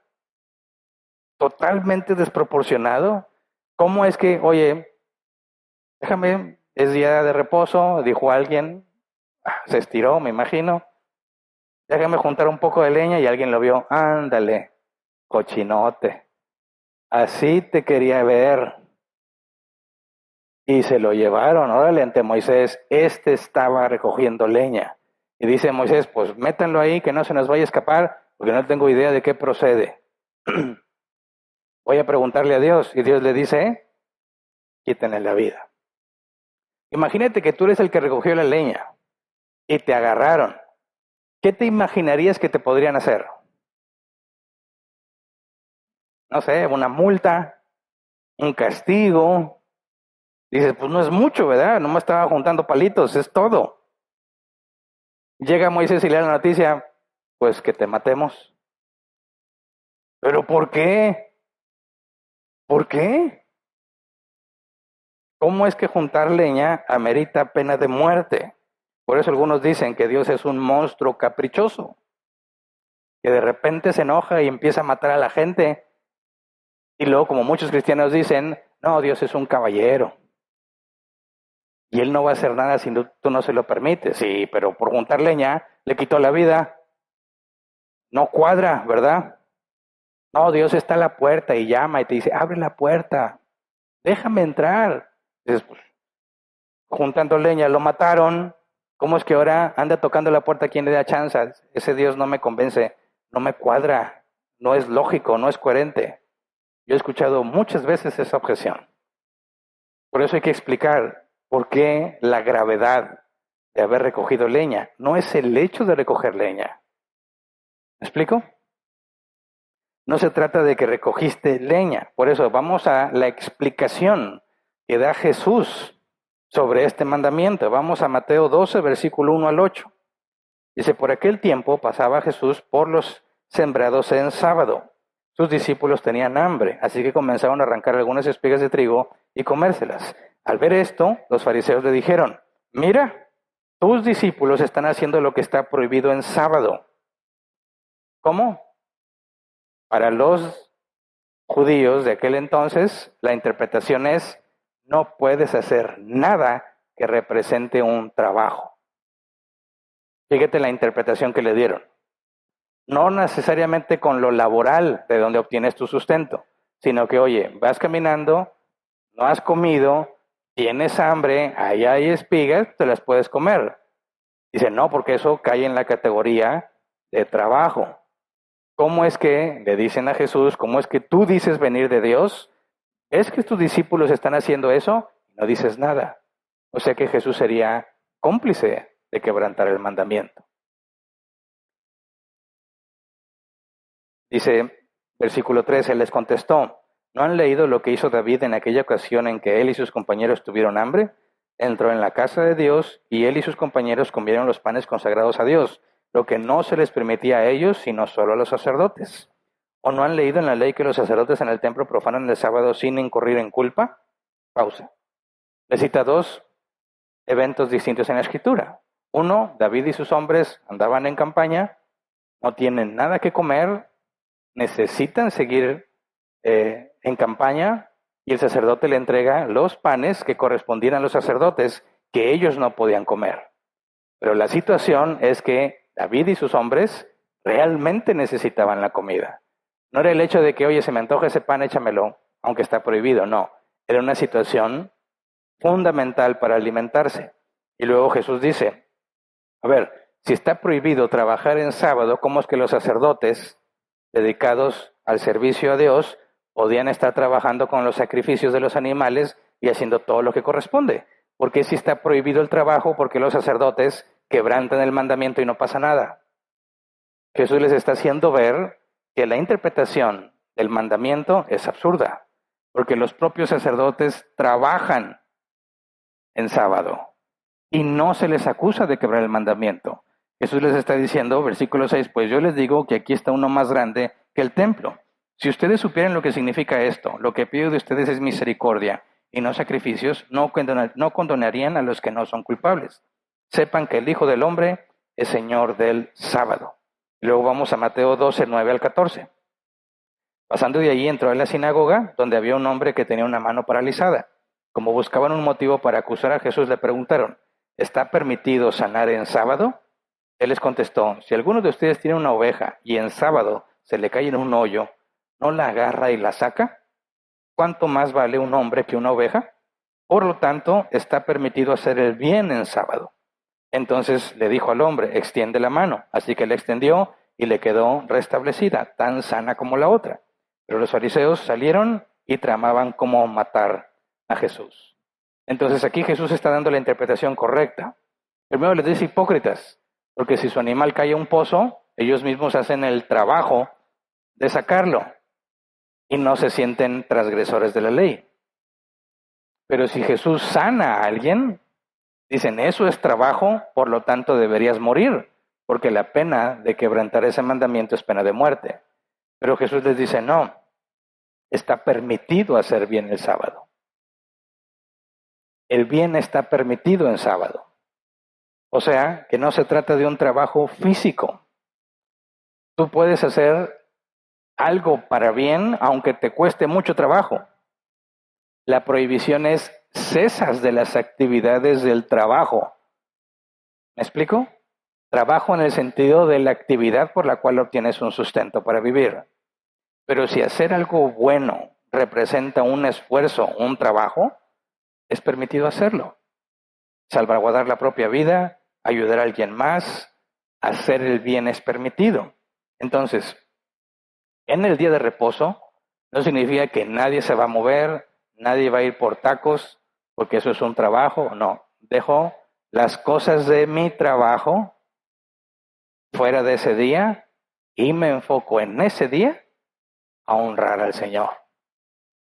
Totalmente desproporcionado. ¿Cómo es que, oye, déjame, es día de reposo, dijo alguien, se estiró, me imagino, déjame juntar un poco de leña y alguien lo vio, ándale, cochinote, así te quería ver. Y se lo llevaron, órale, ante Moisés, estaba recogiendo leña. Y dice Moisés, pues métanlo ahí, que no se nos vaya a escapar, porque no tengo idea de qué procede. Voy a preguntarle a Dios, y Dios le dice, quítenle la vida. Imagínate que tú eres el que recogió la leña y te agarraron. ¿Qué te imaginarías que te podrían hacer? No sé, una multa, un castigo. Dices, pues no es mucho, ¿verdad? No me estaba juntando palitos, es todo. Llega Moisés y le da la noticia, pues que te matemos. ¿Pero por qué? ¿Por qué? ¿Cómo es que juntar leña amerita pena de muerte? Por eso algunos dicen que Dios es un monstruo caprichoso, que de repente se enoja y empieza a matar a la gente. Y luego, como muchos cristianos dicen, no, Dios es un caballero. Y Él no va a hacer nada si tú no se lo permites. Sí, pero por juntar leña le quitó la vida. No cuadra, ¿verdad? No, Dios está a la puerta y llama y te dice, abre la puerta, déjame entrar. Dices, pues, juntando leña, lo mataron. ¿Cómo es que ahora anda tocando la puerta? ¿Quién le da chance? Ese Dios no me convence, no me cuadra, no es lógico, no es coherente. Yo he escuchado muchas veces esa objeción. Por eso hay que explicar por qué la gravedad de haber recogido leña no es el hecho de recoger leña. ¿Me explico? No se trata de que recogiste leña. Por eso vamos a la explicación que da Jesús sobre este mandamiento. Vamos a Mateo 12, versículo 1 al 8. Dice, por aquel tiempo pasaba Jesús por los sembrados en sábado. Sus discípulos tenían hambre, así que comenzaron a arrancar algunas espigas de trigo y comérselas. Al ver esto, los fariseos le dijeron, mira, tus discípulos están haciendo lo que está prohibido en sábado. ¿Cómo? Para los judíos de aquel entonces, la interpretación es, no puedes hacer nada que represente un trabajo. Fíjate la interpretación que le dieron. No necesariamente con lo laboral de donde obtienes tu sustento, sino que, oye, vas caminando, no has comido, tienes hambre, ahí hay espigas, te las puedes comer. Dice, no, porque eso cae en la categoría de trabajo. ¿Cómo es que le dicen a Jesús, cómo es que tú dices venir de Dios? ¿Es que tus discípulos están haciendo eso? No dices nada. O sea que Jesús sería cómplice de quebrantar el mandamiento. Dice, versículo 13, les contestó, ¿no han leído lo que hizo David en aquella ocasión en que él y sus compañeros tuvieron hambre? Entró en la casa de Dios y él y sus compañeros comieron los panes consagrados a Dios, lo que no se les permitía a ellos, sino solo a los sacerdotes. ¿O no han leído en la ley que los sacerdotes en el templo profanan el sábado sin incurrir en culpa? Pausa. Le cita dos eventos distintos en la escritura. Uno, David y sus hombres andaban en campaña, no tienen nada que comer, necesitan seguir en campaña y el sacerdote le entrega los panes que correspondían a los sacerdotes que ellos no podían comer. Pero la situación es que David y sus hombres realmente necesitaban la comida. No era el hecho de que, oye, se me antoja ese pan, échamelo, aunque está prohibido, no. Era una situación fundamental para alimentarse. Y luego Jesús dice, a ver, si está prohibido trabajar en sábado, ¿cómo es que los sacerdotes dedicados al servicio a Dios podían estar trabajando con los sacrificios de los animales y haciendo todo lo que corresponde? Porque si está prohibido el trabajo, porque los sacerdotes quebrantan el mandamiento y no pasa nada. Jesús les está haciendo ver que la interpretación del mandamiento es absurda, porque los propios sacerdotes trabajan en sábado y no se les acusa de quebrar el mandamiento. Jesús les está diciendo, versículo 6, pues yo les digo que aquí está uno más grande que el templo. Si ustedes supieran lo que significa esto, lo que pido de ustedes es misericordia y no sacrificios, no condonarían a los que no son culpables. Sepan que el Hijo del Hombre es Señor del sábado. Luego vamos a Mateo 12, 9 al 14. Pasando de allí entró en la sinagoga, donde había un hombre que tenía una mano paralizada. Como buscaban un motivo para acusar a Jesús, le preguntaron, ¿está permitido sanar en sábado? Él les contestó, si alguno de ustedes tiene una oveja y en sábado se le cae en un hoyo, ¿no la agarra y la saca? ¿Cuánto más vale un hombre que una oveja? Por lo tanto, está permitido hacer el bien en sábado. Entonces le dijo al hombre, extiende la mano. Así que le extendió y le quedó restablecida, tan sana como la otra. Pero los fariseos salieron y tramaban cómo matar a Jesús. Entonces aquí Jesús está dando la interpretación correcta. Primero les dice hipócritas, porque si su animal cae a un pozo, ellos mismos hacen el trabajo de sacarlo y no se sienten transgresores de la ley. Pero si Jesús sana a alguien, dicen, eso es trabajo, por lo tanto deberías morir, porque la pena de quebrantar ese mandamiento es pena de muerte. Pero Jesús les dice, no, está permitido hacer bien el sábado. El bien está permitido en sábado. O sea, que no se trata de un trabajo físico. Tú puedes hacer algo para bien, aunque te cueste mucho trabajo. La prohibición es cesas de las actividades del trabajo. ¿Me explico? Trabajo en el sentido de la actividad por la cual obtienes un sustento para vivir. Pero si hacer algo bueno representa un esfuerzo, un trabajo, es permitido hacerlo. Salvaguardar la propia vida, ayudar a alguien más, hacer el bien es permitido. Entonces, en el día de reposo, no significa que nadie se va a mover, nadie va a ir por tacos, porque eso es un trabajo. No, dejo las cosas de mi trabajo fuera de ese día y me enfoco en ese día a honrar al Señor.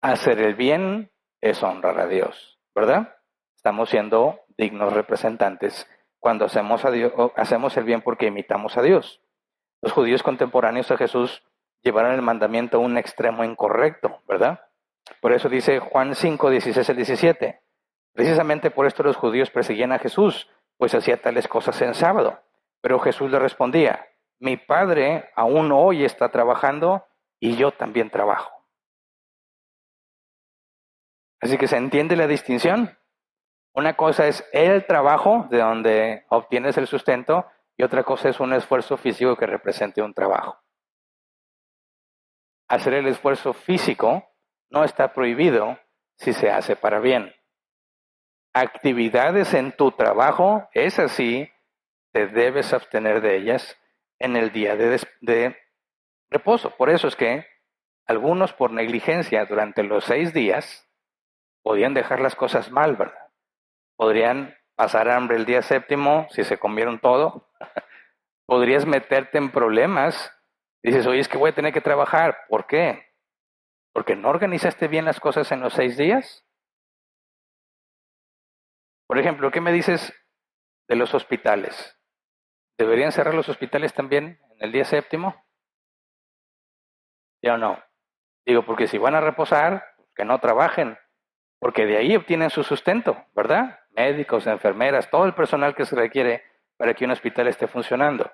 Hacer el bien es honrar a Dios, ¿verdad? Estamos siendo dignos representantes cuando hacemos el bien porque imitamos a Dios. Los judíos contemporáneos a Jesús llevaron el mandamiento a un extremo incorrecto, ¿verdad? Por eso dice Juan 5, 16 al 17. Precisamente por esto los judíos perseguían a Jesús, pues hacía tales cosas en sábado. Pero Jesús le respondía, mi Padre aún hoy está trabajando y yo también trabajo. Así que se entiende la distinción. Una cosa es el trabajo, de donde obtienes el sustento, y otra cosa es un esfuerzo físico que represente un trabajo. Hacer el esfuerzo físico no está prohibido si se hace para bien. Actividades en tu trabajo, es así, te debes abstener de ellas en el día de reposo. Por eso es que algunos por negligencia durante los 6 días podían dejar las cosas mal, ¿verdad? Podrían pasar hambre el día séptimo si se comieron todo. Podrías meterte en problemas. Dices, oye, es que voy a tener que trabajar. ¿Por qué? ¿Porque no organizaste bien las cosas en los 6 días? Por ejemplo, ¿qué me dices de los hospitales? ¿Deberían cerrar los hospitales también en el día séptimo? ¿Ya o no? Digo, porque si van a reposar, que no trabajen, porque de ahí obtienen su sustento, ¿verdad? Médicos, enfermeras, todo el personal que se requiere para que un hospital esté funcionando.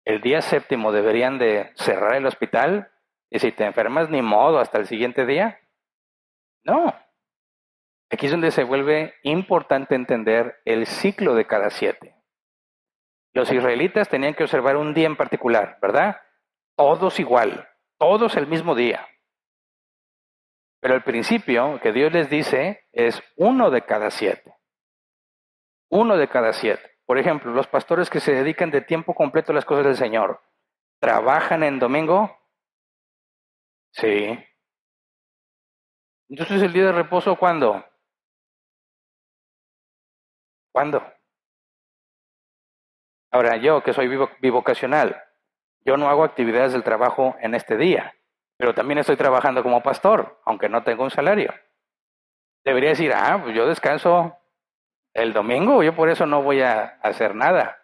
El día séptimo deberían de cerrar el hospital y si te enfermas ni modo hasta el siguiente día. No. Aquí es donde se vuelve importante entender el ciclo de cada 7. Los israelitas tenían que observar un día en particular, ¿verdad? Todos igual, todos el mismo día. Pero el principio que Dios les dice es 1 de cada 7. 1 de cada 7. Por ejemplo, los pastores que se dedican de tiempo completo a las cosas del Señor, ¿trabajan en domingo? Sí. Entonces, ¿el día de reposo cuándo? ¿Cuándo? Ahora, yo que soy bivocacional, yo no hago actividades del trabajo en este día, pero también estoy trabajando como pastor, aunque no tengo un salario. Debería decir, pues yo descanso el domingo, yo por eso no voy a hacer nada.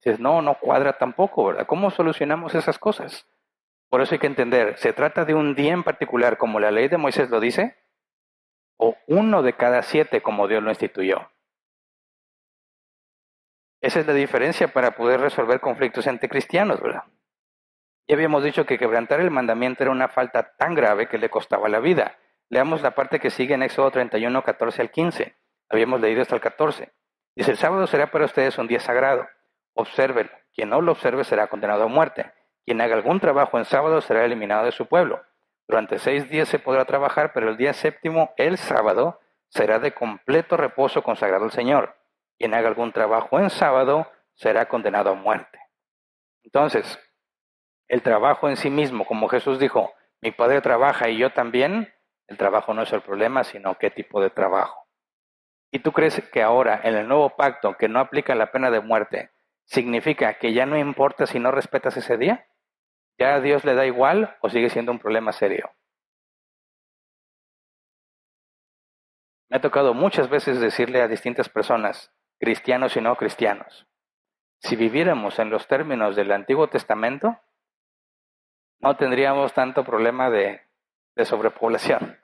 Dices, no cuadra tampoco, ¿verdad? ¿Cómo solucionamos esas cosas? Por eso hay que entender, ¿se trata de un día en particular como la ley de Moisés lo dice? ¿O 1 de cada 7 como Dios lo instituyó? Esa es la diferencia para poder resolver conflictos entre cristianos, ¿verdad? Ya habíamos dicho que quebrantar el mandamiento era una falta tan grave que le costaba la vida. Leamos la parte que sigue en Éxodo 31, 14 al 15. Habíamos leído hasta el 14. Dice, el sábado será para ustedes un día sagrado. Obsérvenlo. Quien no lo observe será condenado a muerte. Quien haga algún trabajo en sábado será eliminado de su pueblo. Durante 6 días se podrá trabajar, pero el día séptimo, el sábado, será de completo reposo consagrado al Señor. Quien haga algún trabajo en sábado será condenado a muerte. Entonces, el trabajo en sí mismo, como Jesús dijo, mi Padre trabaja y yo también, el trabajo no es el problema, sino qué tipo de trabajo. ¿Y tú crees que ahora, en el nuevo pacto, que no aplica la pena de muerte, significa que ya no importa si no respetas ese día? ¿Ya a Dios le da igual o sigue siendo un problema serio? Me ha tocado muchas veces decirle a distintas personas, cristianos y no cristianos, si viviéramos en los términos del Antiguo Testamento, no tendríamos tanto problema de sobrepoblación,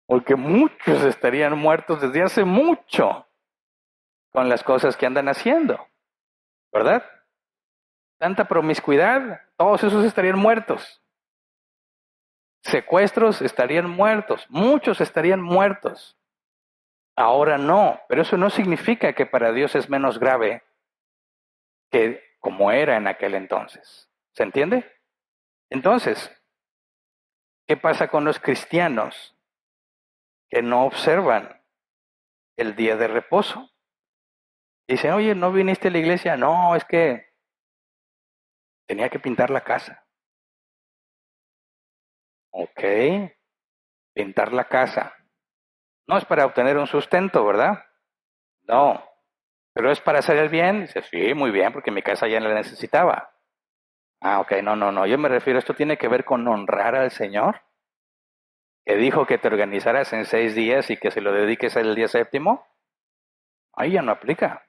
porque muchos estarían muertos desde hace mucho con las cosas que andan haciendo, ¿verdad? Tanta promiscuidad, todos esos estarían muertos. Secuestros estarían muertos, muchos estarían muertos. Ahora no, pero eso no significa que para Dios es menos grave que como era en aquel entonces. ¿Se entiende? Entonces, ¿qué pasa con los cristianos que no observan el día de reposo? Dicen, oye, ¿no viniste a la iglesia? No, es que tenía que pintar la casa. Ok, pintar la casa. No es para obtener un sustento, ¿verdad? No, pero es para hacer el bien. Dice, sí, muy bien, porque mi casa ya la necesitaba. Ah, ok, no, yo me refiero, esto tiene que ver con honrar al Señor, que dijo que te organizaras en 6 días y que se lo dediques el día séptimo. Ahí ya no aplica,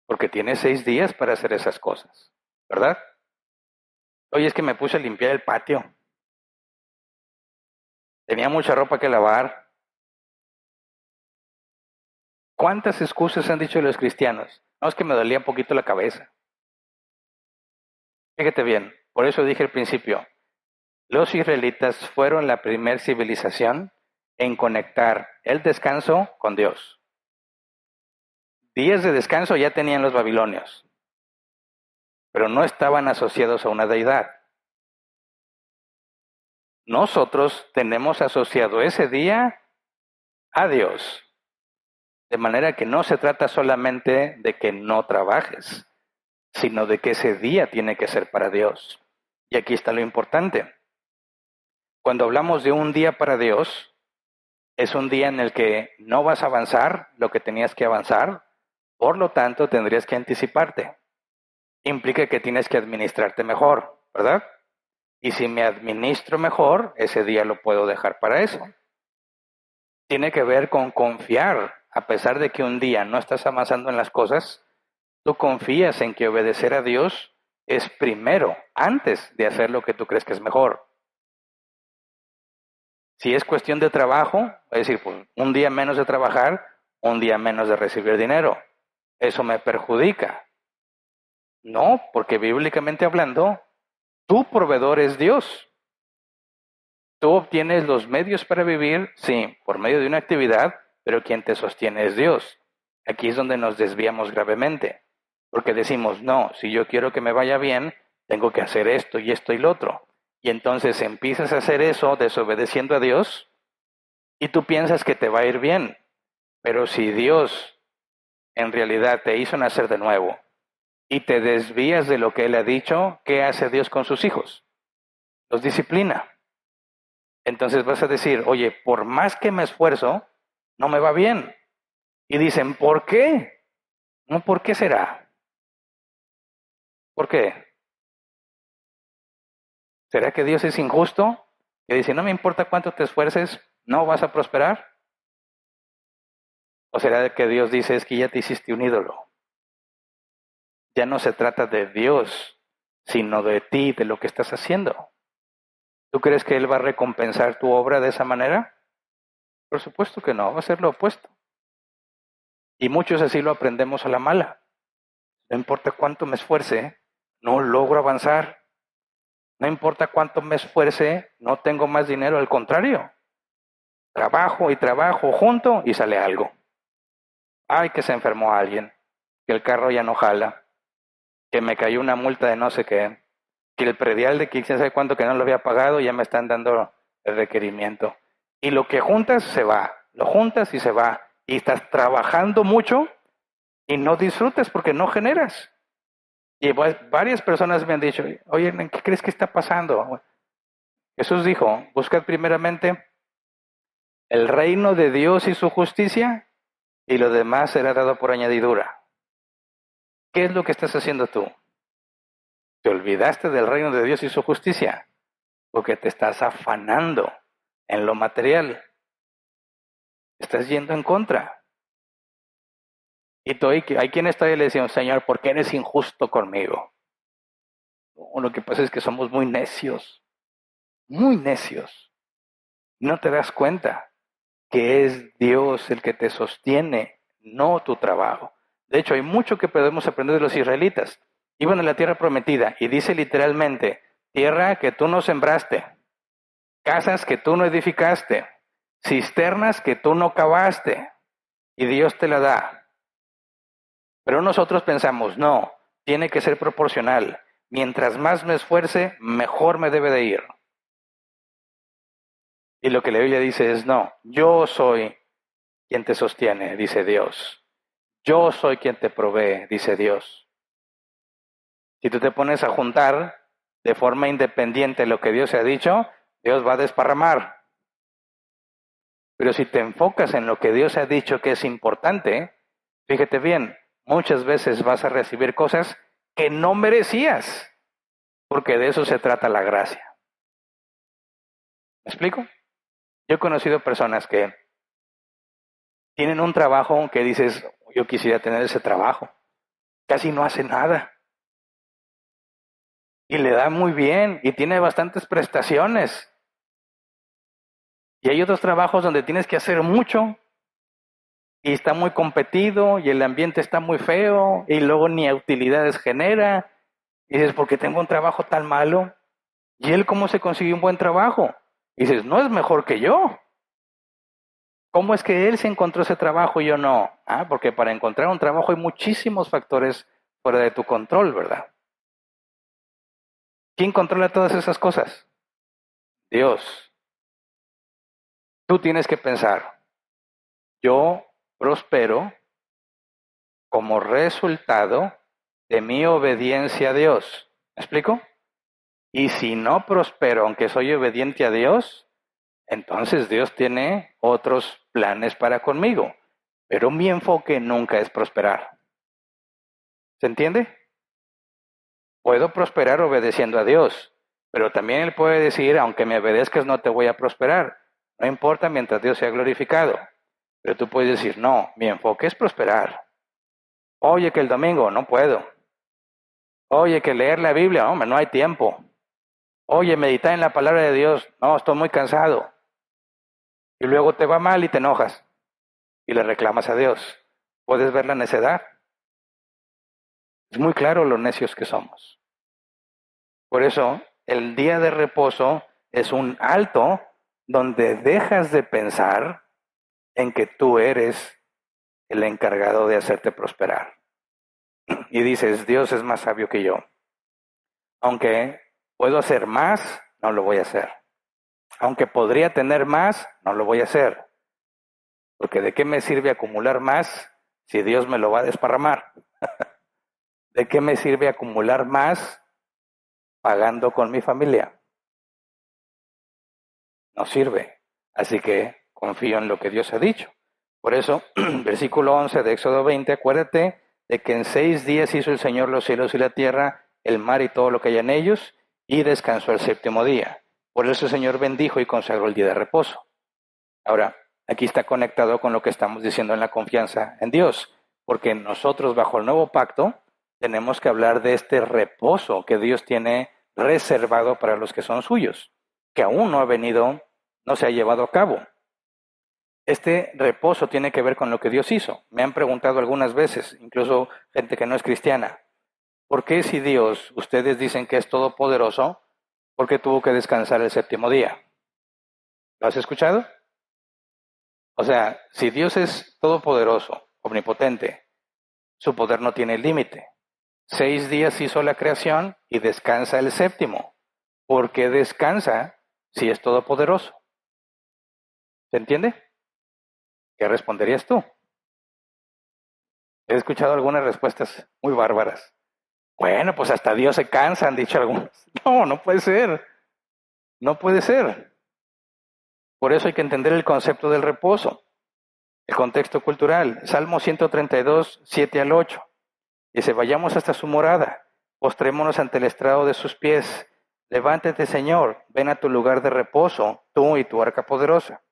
porque tienes 6 días para hacer esas cosas, ¿verdad? Oye, es que me puse a limpiar el patio, tenía mucha ropa que lavar. ¿Cuántas excusas han dicho los cristianos? No, es que me dolía un poquito la cabeza. Fíjate bien, por eso dije al principio, los israelitas fueron la primer civilización en conectar el descanso con Dios. Días de descanso ya tenían los babilonios, pero no estaban asociados a una deidad. Nosotros tenemos asociado ese día a Dios, de manera que no se trata solamente de que no trabajes, sino de que ese día tiene que ser para Dios. Y aquí está lo importante. Cuando hablamos de un día para Dios, es un día en el que no vas a avanzar lo que tenías que avanzar, por lo tanto tendrías que anticiparte. Implica que tienes que administrarte mejor, ¿verdad? Y si me administro mejor, ese día lo puedo dejar para eso. Tiene que ver con confiar, a pesar de que un día no estás avanzando en las cosas, tú confías en que obedecer a Dios es primero, antes de hacer lo que tú crees que es mejor. Si es cuestión de trabajo, es decir, pues, un día menos de trabajar, un día menos de recibir dinero. Eso me perjudica. No, porque bíblicamente hablando, tu proveedor es Dios. Tú obtienes los medios para vivir, sí, por medio de una actividad, pero quien te sostiene es Dios. Aquí es donde nos desviamos gravemente, porque decimos, no, si yo quiero que me vaya bien, tengo que hacer esto y esto y lo otro. Y entonces empiezas a hacer eso desobedeciendo a Dios y tú piensas que te va a ir bien. Pero si Dios en realidad te hizo nacer de nuevo y te desvías de lo que Él ha dicho, ¿qué hace Dios con sus hijos? Los disciplina. Entonces vas a decir, oye, por más que me esfuerzo, no me va bien. Y dicen, ¿por qué? No, ¿por qué será? ¿Por qué? ¿Será que Dios es injusto? Que dice, no me importa cuánto te esfuerces, no vas a prosperar. ¿O será que Dios dice, es que ya te hiciste un ídolo? Ya no se trata de Dios, sino de ti, de lo que estás haciendo. ¿Tú crees que Él va a recompensar tu obra de esa manera? Por supuesto que no, va a ser lo opuesto. Y muchos así lo aprendemos a la mala. No importa cuánto me esfuerce, no logro avanzar. No importa cuánto me esfuerce, no tengo más dinero, al contrario. Trabajo y trabajo junto y sale algo. Ay, que se enfermó alguien, que el carro ya no jala, que me cayó una multa de no sé qué, que el predial de quién sabe cuánto que no lo había pagado, ya me están dando el requerimiento. Y lo que juntas se va, lo juntas y se va. Y estás trabajando mucho y no disfrutas porque no generas. Y varias personas me han dicho, oye, ¿en qué crees que está pasando? Jesús dijo, buscad primeramente el reino de Dios y su justicia, y lo demás será dado por añadidura. ¿Qué es lo que estás haciendo tú? ¿Te olvidaste del reino de Dios y su justicia? Porque te estás afanando en lo material. Estás yendo en contra. Y hay quienes todavía le decían, Señor, ¿por qué eres injusto conmigo? No, lo que pasa es que somos muy necios. Muy necios. No te das cuenta que es Dios el que te sostiene, no tu trabajo. De hecho, hay mucho que podemos aprender de los israelitas. Iban a la tierra prometida y dice literalmente, tierra que tú no sembraste, casas que tú no edificaste, cisternas que tú no cavaste, y Dios te la da. Pero nosotros pensamos, no, tiene que ser proporcional. Mientras más me esfuerce, mejor me debe de ir. Y lo que la Biblia dice es, no, yo soy quien te sostiene, dice Dios. Yo soy quien te provee, dice Dios. Si tú te pones a juntar de forma independiente lo que Dios ha dicho, Dios va a desparramar. Pero si te enfocas en lo que Dios ha dicho que es importante, fíjate bien, muchas veces vas a recibir cosas que no merecías, porque de eso se trata la gracia. ¿Me explico? Yo he conocido personas que tienen un trabajo que dices, yo quisiera tener ese trabajo. Casi no hace nada. Y le da muy bien y tiene bastantes prestaciones. Y hay otros trabajos donde tienes que hacer mucho y está muy competido y el ambiente está muy feo y luego ni utilidades genera. Y dices, ¿por qué tengo un trabajo tan malo? ¿Y él cómo se consiguió un buen trabajo? Y dices, no es mejor que yo. ¿Cómo es que él se encontró ese trabajo y yo no? Ah, porque para encontrar un trabajo hay muchísimos factores fuera de tu control, ¿verdad? ¿Quién controla todas esas cosas? Dios. Tú tienes que pensar, yo prospero como resultado de mi obediencia a Dios. ¿Me explico? Y si no prospero, aunque soy obediente a Dios, entonces Dios tiene otros planes para conmigo. Pero mi enfoque nunca es prosperar. ¿Se entiende? Puedo prosperar obedeciendo a Dios, pero también Él puede decir, aunque me obedezcas no te voy a prosperar. No importa mientras Dios sea glorificado. Pero tú puedes decir, no, mi enfoque es prosperar. Oye, que el domingo no puedo. Oye, que leer la Biblia, hombre, no hay tiempo. Oye, meditar en la palabra de Dios, no, estoy muy cansado. Y luego te va mal y te enojas y le reclamas a Dios. ¿Puedes ver la necedad? Es muy claro lo necios que somos. Por eso, el día de reposo es un alto donde dejas de pensar en que tú eres el encargado de hacerte prosperar. Y dices, Dios es más sabio que yo. Aunque puedo hacer más, no lo voy a hacer. Aunque podría tener más, no lo voy a hacer. Porque ¿de qué me sirve acumular más si Dios me lo va a desparramar? ¿De qué me sirve acumular más pagando con mi familia? No sirve. Así que confío en lo que Dios ha dicho. Por eso, versículo 11 de Éxodo 20, acuérdate de que en 6 días hizo el Señor los cielos y la tierra, el mar y todo lo que hay en ellos, y descansó el séptimo día. Por eso el Señor bendijo y consagró el día de reposo. Ahora, aquí está conectado con lo que estamos diciendo en la confianza en Dios, porque nosotros bajo el nuevo pacto tenemos que hablar de este reposo que Dios tiene reservado para los que son suyos, que aún no ha venido, no se ha llevado a cabo. Este reposo tiene que ver con lo que Dios hizo. Me han preguntado algunas veces, incluso gente que no es cristiana, ¿por qué si Dios, ustedes dicen que es todopoderoso, por qué tuvo que descansar el séptimo día? ¿Lo has escuchado? O sea, si Dios es todopoderoso, omnipotente, su poder no tiene límite. 6 días hizo la creación y descansa el séptimo. ¿Por qué descansa si es todopoderoso? ¿Se entiende? ¿Qué responderías tú? He escuchado algunas respuestas muy bárbaras. Bueno, pues hasta Dios se cansa, han dicho algunos. No, no puede ser. No puede ser. Por eso hay que entender el concepto del reposo, el contexto cultural. Salmo 132, 7 al 8. Dice, vayamos hasta su morada, postrémonos ante el estrado de sus pies. Levántate, Señor, ven a tu lugar de reposo, tú y tu arca poderosa.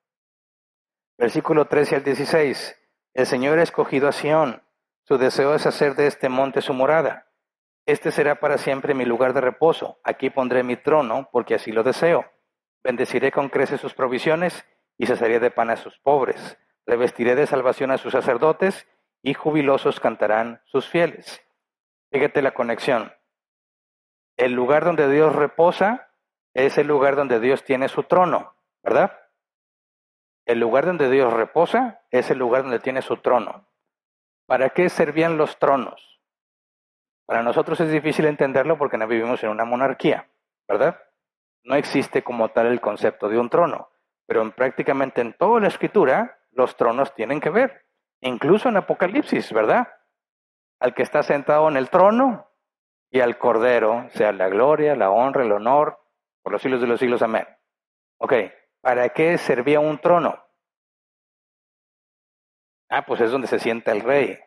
Versículo 13 al 16. El Señor ha escogido a Sión, su deseo es hacer de este monte su morada. Este será para siempre mi lugar de reposo, aquí pondré mi trono, porque así lo deseo. Bendeciré con creces sus provisiones y saciaré de pan a sus pobres. Revestiré de salvación a sus sacerdotes y jubilosos cantarán sus fieles. Fíjate la conexión. El lugar donde Dios reposa es el lugar donde Dios tiene su trono, ¿verdad? El lugar donde Dios reposa es el lugar donde tiene su trono. ¿Para qué servían los tronos? Para nosotros es difícil entenderlo porque no vivimos en una monarquía, ¿verdad? No existe como tal el concepto de un trono, pero prácticamente en toda la escritura los tronos tienen que ver, incluso en Apocalipsis, ¿verdad? Al que está sentado en el trono y al Cordero, sea la gloria, la honra, el honor, por los siglos de los siglos, amén. Ok, ¿para qué servía un trono? Pues es donde se sienta el rey,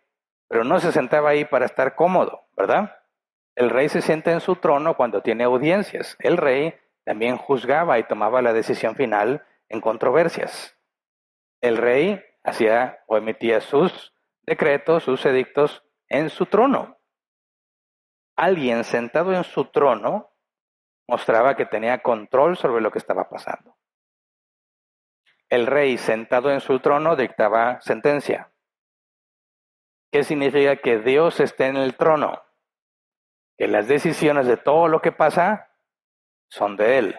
pero no se sentaba ahí para estar cómodo, ¿verdad? El rey se sienta en su trono cuando tiene audiencias. El rey también juzgaba y tomaba la decisión final en controversias. El rey hacía o emitía sus decretos, sus edictos en su trono. Alguien sentado en su trono mostraba que tenía control sobre lo que estaba pasando. El rey sentado en su trono dictaba sentencia. ¿Qué significa que Dios esté en el trono? Que las decisiones de todo lo que pasa son de Él.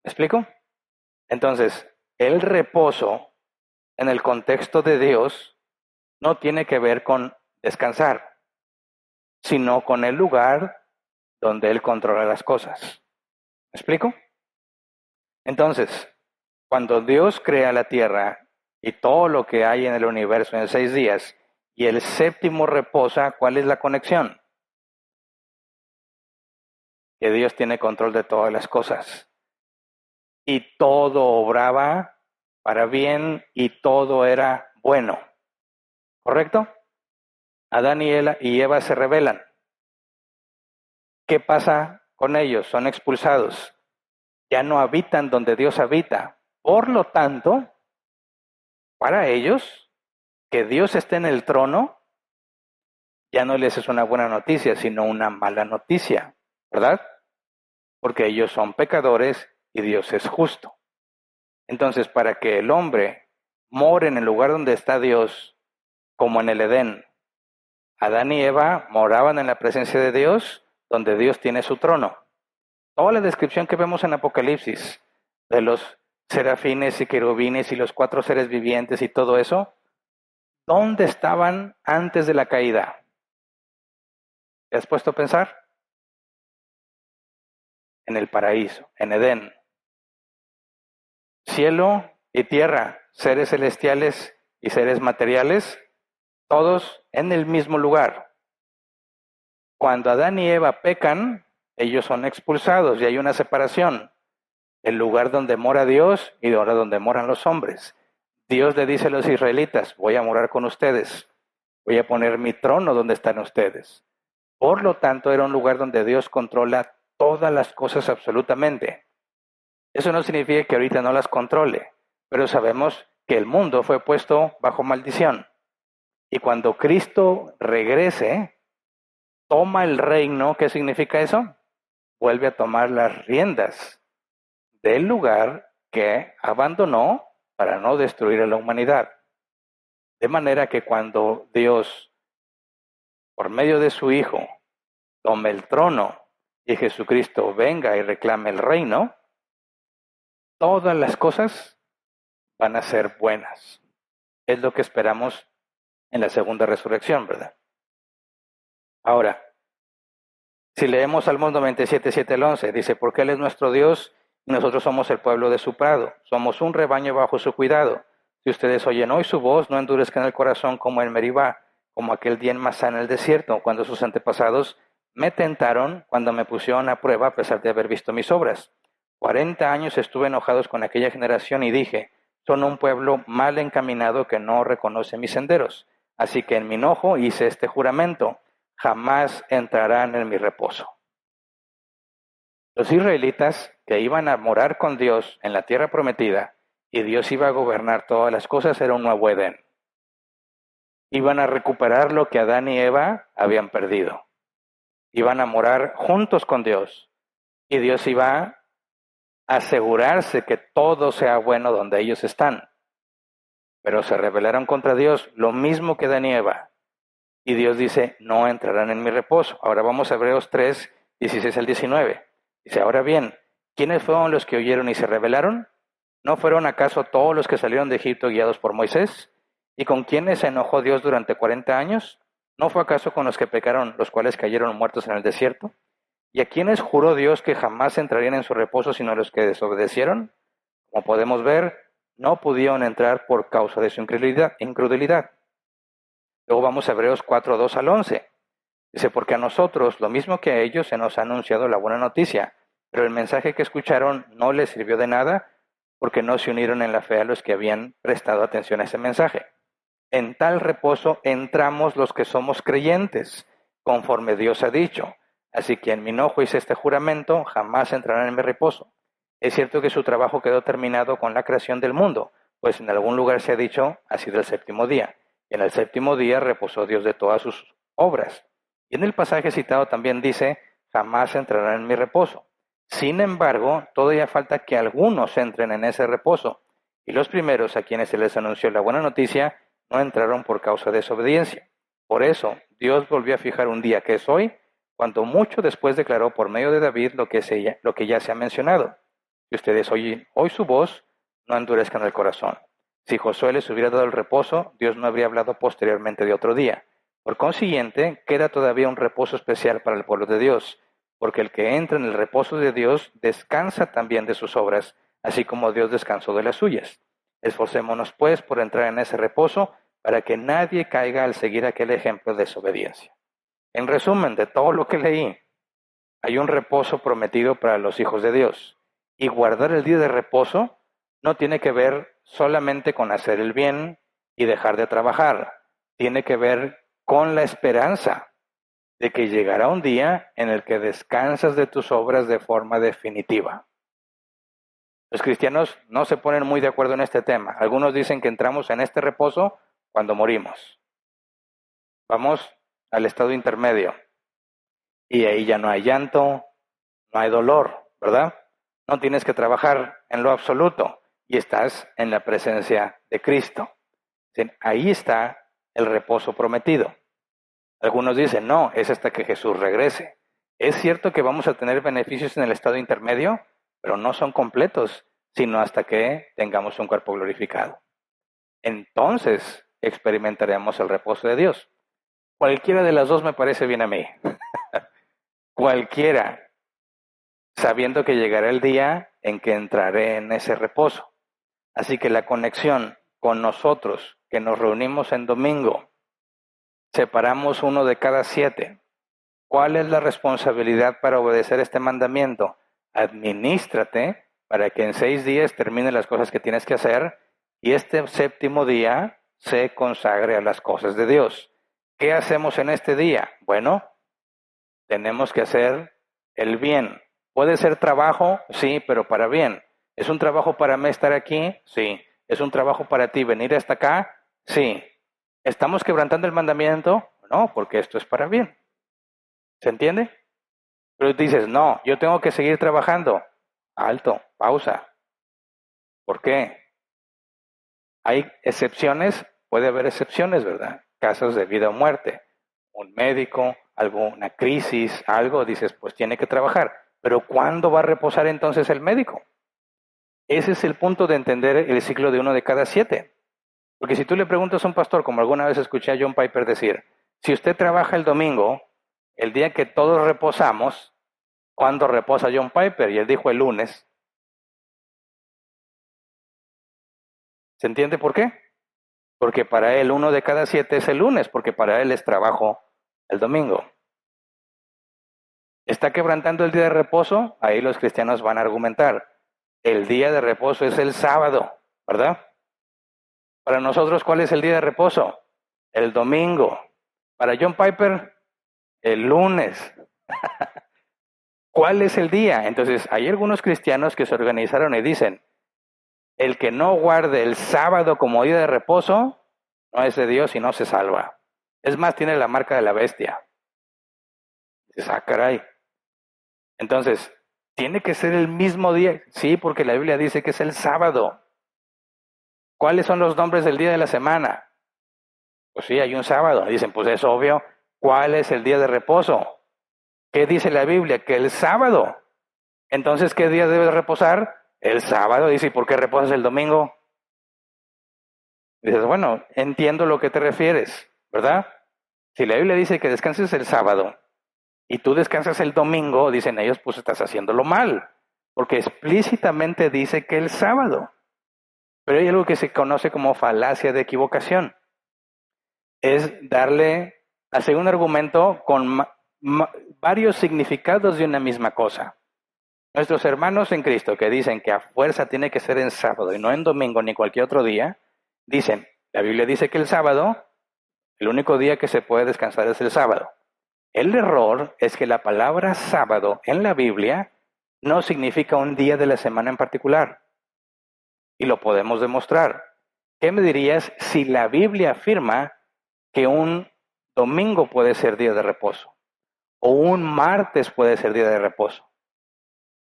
¿Me explico? Entonces, el reposo en el contexto de Dios no tiene que ver con descansar, sino con el lugar donde Él controla las cosas. ¿Me explico? Entonces, cuando Dios crea la tierra y todo lo que hay en el universo en 6 días y el séptimo reposa, ¿cuál es la conexión? Que Dios tiene control de todas las cosas. Y todo obraba para bien y todo era bueno. ¿Correcto? Adán y Eva se rebelan. ¿Qué pasa con ellos? Son expulsados. Ya no habitan donde Dios habita. Por lo tanto, para ellos, que Dios esté en el trono, ya no les es una buena noticia, sino una mala noticia, ¿verdad? Porque ellos son pecadores y Dios es justo. Entonces, para que el hombre more en el lugar donde está Dios, como en el Edén, Adán y Eva moraban en la presencia de Dios, donde Dios tiene su trono. Toda la descripción que vemos en Apocalipsis de los serafines y querubines y los 4 seres vivientes y todo eso, ¿dónde estaban antes de la caída? ¿Te has puesto a pensar? En el paraíso, en Edén. Cielo y tierra, seres celestiales y seres materiales, todos en el mismo lugar. Cuando Adán y Eva pecan, ellos son expulsados y hay una separación. El lugar donde mora Dios y ahora donde moran los hombres. Dios le dice a los israelitas, voy a morar con ustedes, voy a poner mi trono donde están ustedes. Por lo tanto, era un lugar donde Dios controla todas las cosas absolutamente. Eso no significa que ahorita no las controle, pero sabemos que el mundo fue puesto bajo maldición. Y cuando Cristo regrese, toma el reino. ¿Qué significa eso? Vuelve a tomar las riendas del lugar que abandonó para no destruir a la humanidad. De manera que cuando Dios, por medio de su Hijo, tome el trono y Jesucristo venga y reclame el reino, todas las cosas van a ser buenas. Es lo que esperamos en la segunda resurrección, ¿verdad? Ahora, si leemos Salmos 97, 7 al 11, dice, porque Él es nuestro Dios y nosotros somos el pueblo de su prado, somos un rebaño bajo su cuidado. Si ustedes oyen hoy su voz, no endurezcan el corazón como en Meribá, como aquel día en Masá en el desierto, cuando sus antepasados me tentaron, cuando me pusieron a prueba a pesar de haber visto mis obras. 40 años estuve enojados con aquella generación y dije, son un pueblo mal encaminado que no reconoce mis senderos. Así que en mi enojo hice este juramento, jamás entrarán en mi reposo. Los israelitas que iban a morar con Dios en la tierra prometida y Dios iba a gobernar todas las cosas era un nuevo Edén. Iban a recuperar lo que Adán y Eva habían perdido. Iban a morar juntos con Dios y Dios iba a asegurarse que todo sea bueno donde ellos están. Pero se rebelaron contra Dios, lo mismo que Adán y Eva. Y Dios dice, no entrarán en mi reposo. Ahora vamos a Hebreos 3, 16 al 19. Dice, ahora bien, ¿quiénes fueron los que oyeron y se rebelaron? ¿No fueron acaso todos los que salieron de Egipto guiados por Moisés? ¿Y con quiénes se enojó Dios durante 40 años? ¿No fue acaso con los que pecaron, los cuales cayeron muertos en el desierto? ¿Y a quiénes juró Dios que jamás entrarían en su reposo sino a los que desobedecieron? Como podemos ver, no pudieron entrar por causa de su incredulidad. Luego vamos a Hebreos 4, 2 al 11. Dice, porque a nosotros, lo mismo que a ellos, se nos ha anunciado la buena noticia, pero el mensaje que escucharon no les sirvió de nada porque no se unieron en la fe a los que habían prestado atención a ese mensaje. En tal reposo entramos los que somos creyentes, conforme Dios ha dicho. Así que en mi enojo hice este juramento, jamás entrarán en mi reposo. Es cierto que su trabajo quedó terminado con la creación del mundo, pues en algún lugar se ha dicho, ha sido el séptimo día. Y en el séptimo día reposó Dios de todas sus obras. Y en el pasaje citado también dice, jamás entrarán en mi reposo. Sin embargo, todavía falta que algunos entren en ese reposo. Y los primeros a quienes se les anunció la buena noticia no entraron por causa de desobediencia. Por eso, Dios volvió a fijar un día que es hoy, cuando mucho después declaró por medio de David lo que ya se ha mencionado. Si ustedes oyen hoy su voz, no endurezcan el corazón. Si Josué les hubiera dado el reposo, Dios no habría hablado posteriormente de otro día. Por consiguiente, queda todavía un reposo especial para el pueblo de Dios, porque el que entra en el reposo de Dios descansa también de sus obras, así como Dios descansó de las suyas. Esforcémonos, pues, por entrar en ese reposo, para que nadie caiga al seguir aquel ejemplo de desobediencia. En resumen, de todo lo que leí, hay un reposo prometido para los hijos de Dios. Y guardar el día de reposo no tiene que ver solamente con hacer el bien y dejar de trabajar. Tiene que ver con la esperanza de que llegará un día en el que descansas de tus obras de forma definitiva. Los cristianos no se ponen muy de acuerdo en este tema. Algunos dicen que entramos en este reposo cuando morimos. Vamos al estado intermedio. Y ahí ya no hay llanto, no hay dolor, ¿verdad? No tienes que trabajar en lo absoluto y estás en la presencia de Cristo. Ahí está el reposo prometido. Algunos dicen, no, es hasta que Jesús regrese. Es cierto que vamos a tener beneficios en el estado intermedio, pero no son completos, sino hasta que tengamos un cuerpo glorificado. Entonces experimentaremos el reposo de Dios. Cualquiera de las dos me parece bien a mí. Cualquiera, sabiendo que llegará el día en que entraré en ese reposo. Así que la conexión con nosotros, que nos reunimos en domingo, separamos uno de cada 7. ¿Cuál es la responsabilidad para obedecer este mandamiento? Adminístrate para que en 6 días termines las cosas que tienes que hacer y este séptimo día se consagre a las cosas de Dios. ¿Qué hacemos en este día? Bueno, tenemos que hacer el bien. ¿Puede ser trabajo? Sí, pero para bien. ¿Es un trabajo para mí estar aquí? Sí. ¿Es un trabajo para ti venir hasta acá? Sí. ¿Estamos quebrantando el mandamiento? No, porque esto es para bien. ¿Se entiende? Pero dices, no, yo tengo que seguir trabajando. Alto, pausa. ¿Por qué? Hay excepciones, puede haber excepciones, ¿verdad? Casos de vida o muerte. Un médico, alguna crisis, algo, dices, pues tiene que trabajar. Pero ¿cuándo va a reposar entonces el médico? Ese es el punto de entender el ciclo de uno de cada 7. Porque si tú le preguntas a un pastor, como alguna vez escuché a John Piper decir, si usted trabaja el domingo, el día que todos reposamos, ¿cuándo reposa John Piper? Y él dijo el lunes. ¿Se entiende por qué? Porque para él 1 de cada 7 es el lunes, porque para él es trabajo el domingo. ¿Está quebrantando el día de reposo? Ahí los cristianos van a argumentar. El día de reposo es el sábado, ¿verdad? Para nosotros, ¿cuál es el día de reposo? El domingo. Para John Piper, el lunes. ¿Cuál es el día? Entonces, hay algunos cristianos que se organizaron y dicen, el que no guarde el sábado como día de reposo, no es de Dios y no se salva. Es más, tiene la marca de la bestia. Dices, ah, caray. Entonces, ¿tiene que ser el mismo día? Sí, porque la Biblia dice que es el sábado. ¿Cuáles son los nombres del día de la semana? Pues sí, hay un sábado. Dicen, pues es obvio. ¿Cuál es el día de reposo? ¿Qué dice la Biblia? Que el sábado. Entonces, ¿qué día debes reposar? El sábado. Dice, ¿y por qué reposas el domingo? Dices, bueno, entiendo lo que te refieres, ¿verdad? Si la Biblia dice que descanses el sábado y tú descansas el domingo, dicen ellos, pues estás haciéndolo mal, porque explícitamente dice que el sábado. Pero hay algo que se conoce como falacia de equivocación. Es darle, hacer un argumento con varios significados de una misma cosa. Nuestros hermanos en Cristo que dicen que a fuerza tiene que ser en sábado y no en domingo ni cualquier otro día, dicen, la Biblia dice que el sábado, el único día que se puede descansar es el sábado. El error es que la palabra sábado en la Biblia no significa un día de la semana en particular. Y lo podemos demostrar. ¿Qué me dirías si la Biblia afirma que un domingo puede ser día de reposo o un martes puede ser día de reposo?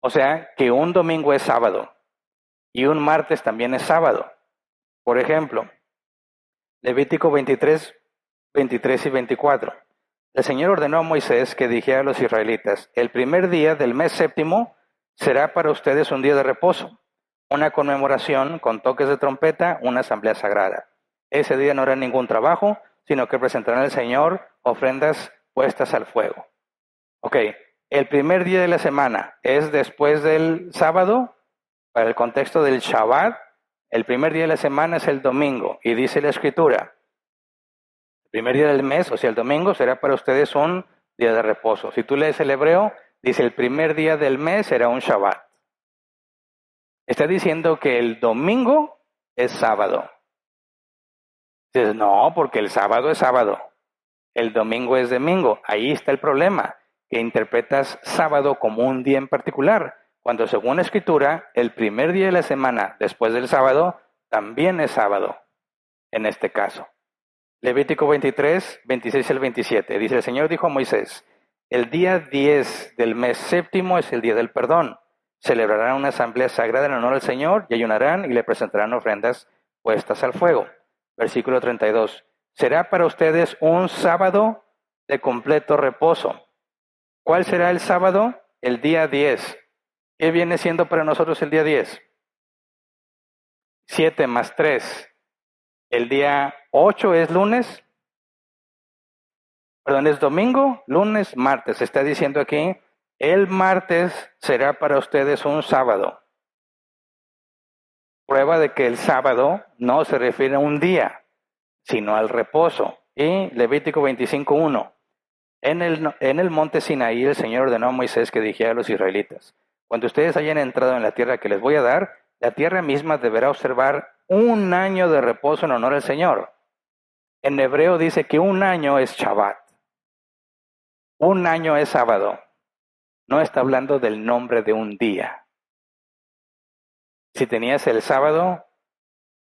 O sea, que un domingo es sábado y un martes también es sábado. Por ejemplo, Levítico 23, 23 y 24. El Señor ordenó a Moisés que dijera a los israelitas, el primer día del mes séptimo será para ustedes un día de reposo, una conmemoración con toques de trompeta, una asamblea sagrada. Ese día no hará ningún trabajo, sino que presentarán al Señor ofrendas puestas al fuego. Ok, el primer día de la semana es después del sábado, para el contexto del Shabbat, el primer día de la semana es el domingo, y dice la Escritura, el primer día del mes, o sea, el domingo, será para ustedes un día de reposo. Si tú lees el hebreo, dice el primer día del mes será un Shabbat. Está diciendo que el domingo es sábado. Dices, no, porque el sábado es sábado. El domingo es domingo. Ahí está el problema, que interpretas sábado como un día en particular, cuando según la Escritura, el primer día de la semana después del sábado también es sábado, en este caso. Levítico 23, 26 al 27. Dice, el Señor dijo a Moisés, el día 10 del mes séptimo es el día del perdón. Celebrarán una asamblea sagrada en honor al Señor y ayunarán y le presentarán ofrendas puestas al fuego. Versículo 32. Será para ustedes un sábado de completo reposo. ¿Cuál será el sábado? El día 10. ¿Qué viene siendo para nosotros el día 10? 7 más 3. El día 8 es lunes, perdón, es domingo, lunes, martes. Está diciendo aquí, el martes será para ustedes un sábado. Prueba de que el sábado no se refiere a un día, sino al reposo. Y Levítico 25:1. En el monte Sinaí el Señor ordenó a Moisés que dijera a los israelitas, cuando ustedes hayan entrado en la tierra que les voy a dar, la tierra misma deberá observar un año de reposo en honor al Señor. En hebreo dice que un año es Shabbat. Un año es sábado. No está hablando del nombre de un día. Si tenías el sábado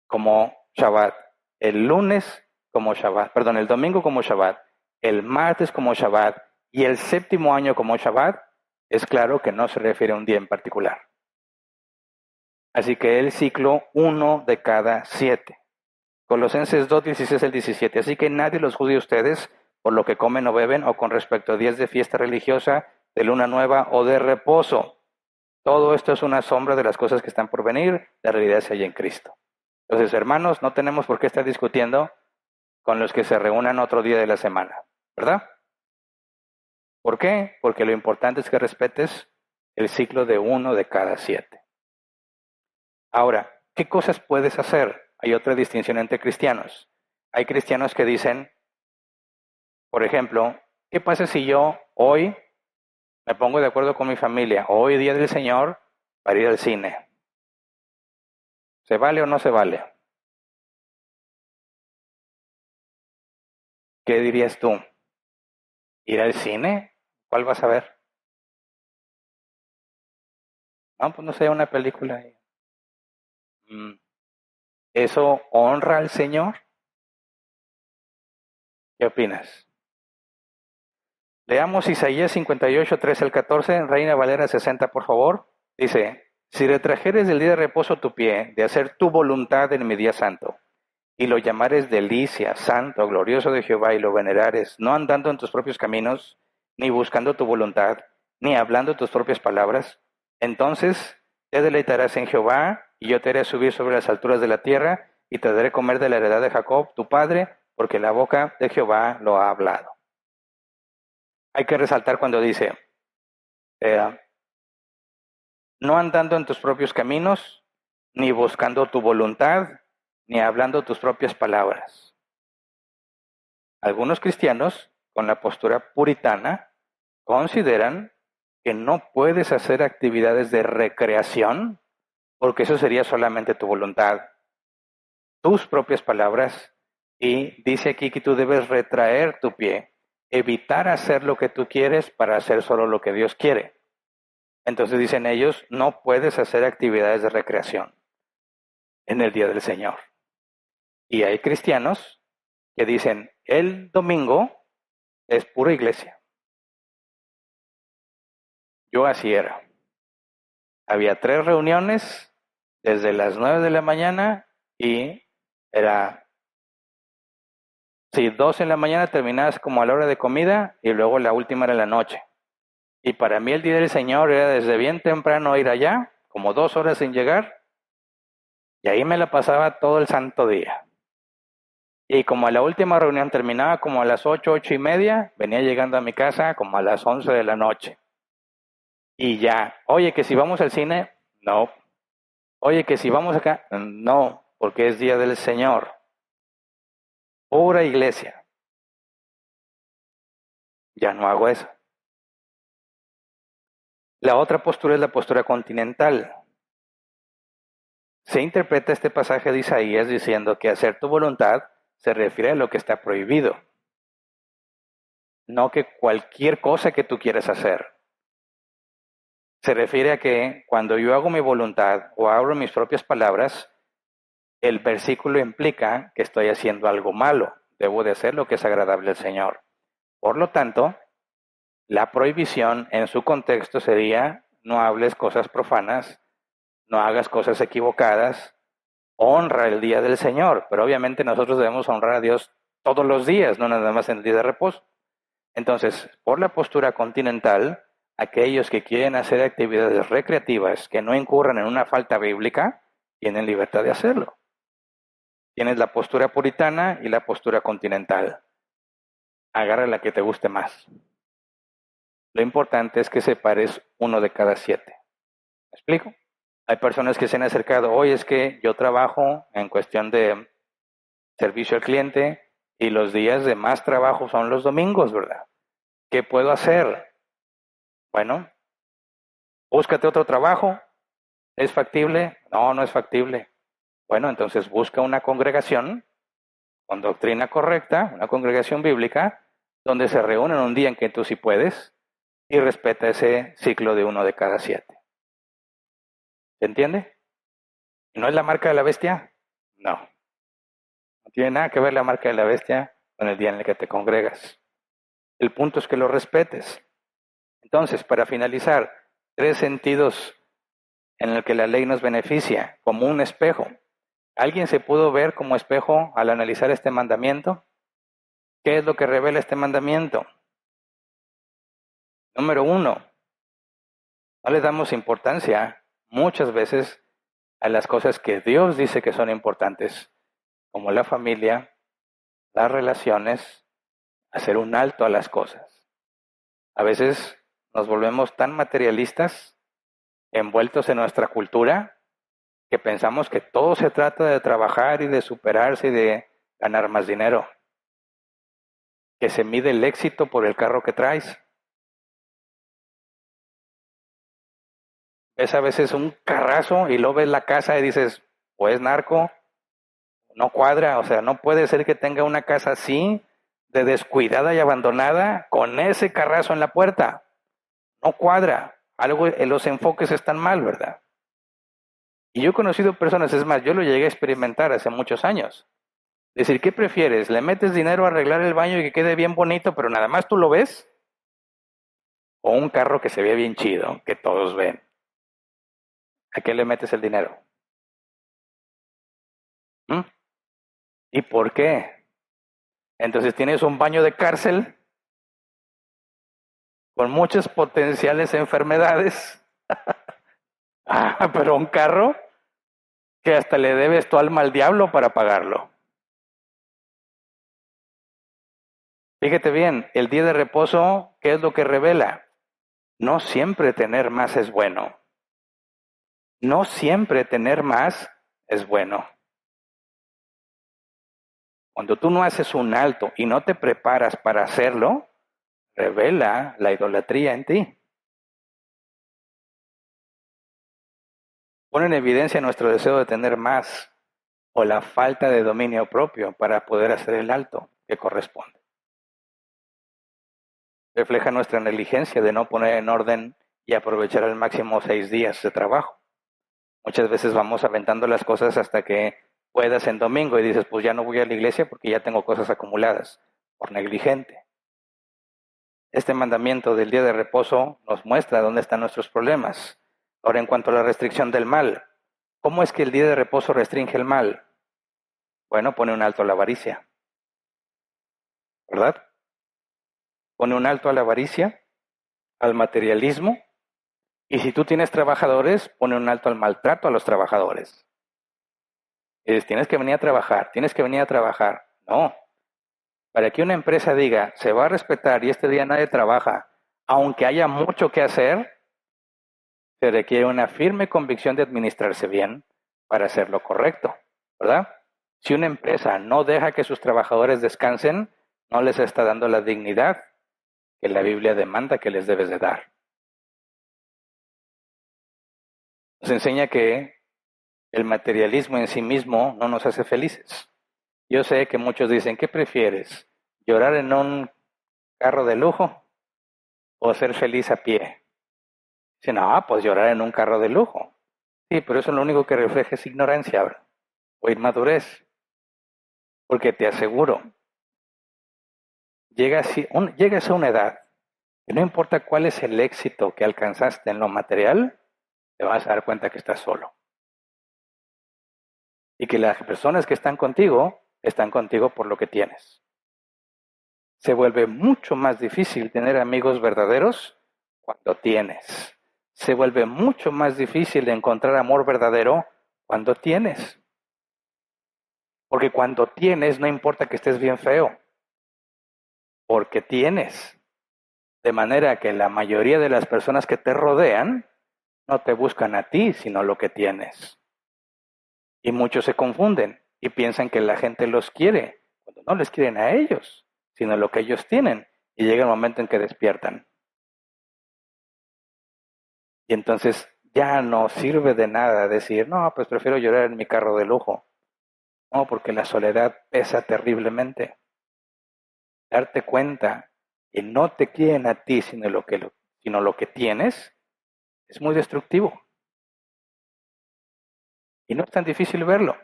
como Shabbat, el lunes como Shabbat, perdón, el domingo como Shabbat, el martes como Shabbat y el séptimo año como Shabbat, es claro que no se refiere a un día en particular. Así que el ciclo 1 de cada 7. Colosenses 2, 16 al 17. Así que nadie los juzgue a ustedes por lo que comen o beben o con respecto a días de fiesta religiosa, de luna nueva o de reposo. Todo esto es una sombra de las cosas que están por venir, la realidad es allí en Cristo. Entonces, hermanos, no tenemos por qué estar discutiendo con los que se reúnan otro día de la semana, ¿verdad? ¿Por qué? Porque lo importante es que respetes el ciclo de 1 de cada 7. Ahora, ¿qué cosas puedes hacer? Hay otra distinción entre cristianos. Hay cristianos que dicen, por ejemplo, ¿qué pasa si yo hoy Me pongo de acuerdo con mi familia. Hoy día del Señor para ir al cine. ¿Se vale o no se vale? ¿Qué dirías tú? ¿Ir al cine? ¿Cuál vas a ver? No, pues no sé, una película. Mm, ¿Eso honra al Señor? ¿Qué opinas? Leamos Isaías 58, 13 al 14, Reina Valera 60, por favor. Dice, si retrajeres del día de reposo tu pie, de hacer tu voluntad en mi día santo, y lo llamares delicia, santo, glorioso de Jehová, y lo venerares, no andando en tus propios caminos, ni buscando tu voluntad, ni hablando tus propias palabras, entonces te deleitarás en Jehová, y yo te haré subir sobre las alturas de la tierra, y te daré comer de la heredad de Jacob, tu padre, porque la boca de Jehová lo ha hablado. Hay que resaltar cuando dice, eh, no andando en tus propios caminos, ni buscando tu voluntad, ni hablando tus propias palabras. Algunos cristianos, con la postura puritana, consideran que no puedes hacer actividades de recreación, porque eso sería solamente tu voluntad, tus propias palabras, y dice aquí que tú debes retraer tu pie, evitar hacer lo que tú quieres para hacer solo lo que Dios quiere. Entonces dicen ellos, no puedes hacer actividades de recreación en el día del Señor. Y hay cristianos que dicen, el domingo es pura iglesia. Yo así era. Había 3 reuniones desde las 9 de la mañana y era, sí, 2 en la mañana terminadas como a la hora de comida y luego la última era en la noche. Y para mí el día del Señor era desde bien temprano ir allá, como 2 horas sin llegar, y ahí me la pasaba todo el santo día. Y como la última reunión terminaba como a las 8, 8:30, venía llegando a mi casa como a las 11 de la noche. Y ya, oye, que si vamos al cine, no. Oye, que si vamos acá, no, porque es día del Señor. Pura iglesia. Ya no hago eso. La otra postura es la postura continental. Se interpreta este pasaje de Isaías diciendo que hacer tu voluntad se refiere a lo que está prohibido, no que cualquier cosa que tú quieras hacer. Se refiere a que cuando yo hago mi voluntad o abro mis propias palabras, el versículo implica que estoy haciendo algo malo. Debo de hacer lo que es agradable al Señor. Por lo tanto, la prohibición en su contexto sería no hables cosas profanas, no hagas cosas equivocadas, honra el día del Señor, pero obviamente nosotros debemos honrar a Dios todos los días, no nada más en el día de reposo. Entonces, por la postura continental, aquellos que quieren hacer actividades recreativas que no incurran en una falta bíblica, tienen libertad de hacerlo. Tienes la postura puritana y la postura continental. Agarra la que te guste más. Lo importante es que separes uno de cada 7. ¿Me explico? Hay personas que se han acercado, hoy es que yo trabajo en cuestión de servicio al cliente y los días de más trabajo son los domingos, ¿verdad? ¿Qué puedo hacer? Bueno, búscate otro trabajo. ¿Es factible? No, no es factible. Bueno, entonces busca una congregación con doctrina correcta, una congregación bíblica, donde se reúnen un día en que tú sí puedes y respeta ese ciclo de uno de cada 7. ¿Se entiende? ¿No es la marca de la bestia? No. No tiene nada que ver la marca de la bestia con el día en el que te congregas. El punto es que lo respetes. Entonces, para finalizar, 3 sentidos en el que la ley nos beneficia, como un espejo. ¿Alguien se pudo ver como espejo al analizar este mandamiento? ¿Qué es lo que revela este mandamiento? Número 1, no le damos importancia muchas veces a las cosas que Dios dice que son importantes, como la familia, las relaciones, hacer un alto a las cosas. A veces nos volvemos tan materialistas, envueltos en nuestra cultura, que pensamos que todo se trata de trabajar y de superarse y de ganar más dinero, que se mide el éxito por el carro que traes. Ves a veces un carrazo y luego ves la casa y dices, o es narco, no cuadra, o sea, no puede ser que tenga una casa así, de descuidada y abandonada, con ese carrazo en la puerta. No cuadra. Algo, los enfoques están mal, ¿verdad? Y yo he conocido personas, es más, yo lo llegué a experimentar hace muchos años. Decir, ¿qué prefieres? ¿Le metes dinero a arreglar el baño y que quede bien bonito, pero nada más tú lo ves? ¿O un carro que se ve bien chido, que todos ven? ¿A qué le metes el dinero? ¿Mm? ¿Y por qué? Entonces tienes un baño de cárcel con muchas potenciales enfermedades. Ah, pero un carro que hasta le debes tu alma al diablo para pagarlo. Fíjate bien, el día de reposo, ¿qué es lo que revela? No siempre tener más es bueno. No siempre tener más es bueno. Cuando tú no haces un alto y no te preparas para hacerlo, revela la idolatría en ti. Pone en evidencia nuestro deseo de tener más o la falta de dominio propio para poder hacer el alto que corresponde. Refleja nuestra negligencia de no poner en orden y aprovechar al máximo 6 días de trabajo. Muchas veces vamos aventando las cosas hasta que puedas en domingo y dices, pues ya no voy a la iglesia porque ya tengo cosas acumuladas, por negligente. Este mandamiento del día de reposo nos muestra dónde están nuestros problemas. Ahora, en cuanto a la restricción del mal, ¿cómo es que el día de reposo restringe el mal? Bueno, pone un alto a la avaricia, ¿verdad? Pone un alto a la avaricia, al materialismo, y si tú tienes trabajadores, pone un alto al maltrato a los trabajadores. Tienes que venir a trabajar, tienes que venir a trabajar. No, para que una empresa diga, se va a respetar y este día nadie trabaja, aunque haya mucho que hacer, se requiere una firme convicción de administrarse bien para hacer lo correcto, ¿verdad? Si una empresa no deja que sus trabajadores descansen, no les está dando la dignidad que la Biblia demanda que les debes de dar. Nos enseña que el materialismo en sí mismo no nos hace felices. Yo sé que muchos dicen, ¿qué prefieres? ¿Llorar en un carro de lujo o ser feliz a pie? Dicen, no, pues llorar en un carro de lujo. Sí, pero eso lo único que refleja es ignorancia o inmadurez. Porque te aseguro, llegas a una edad y no importa cuál es el éxito que alcanzaste en lo material, te vas a dar cuenta que estás solo. Y que las personas que están contigo por lo que tienes. Se vuelve mucho más difícil tener amigos verdaderos cuando tienes. Se vuelve mucho más difícil encontrar amor verdadero cuando tienes. Porque cuando tienes, no importa que estés bien feo, porque tienes. De manera que la mayoría de las personas que te rodean no te buscan a ti, sino lo que tienes. Y muchos se confunden y piensan que la gente los quiere, cuando no les quieren a ellos, sino lo que ellos tienen. Y llega el momento en que despiertan. Y entonces ya no sirve de nada decir, no, pues prefiero llorar en mi carro de lujo. No, porque la soledad pesa terriblemente. Darte cuenta que no te quieren a ti, sino lo que tienes, es muy destructivo. Y no es tan difícil verlo.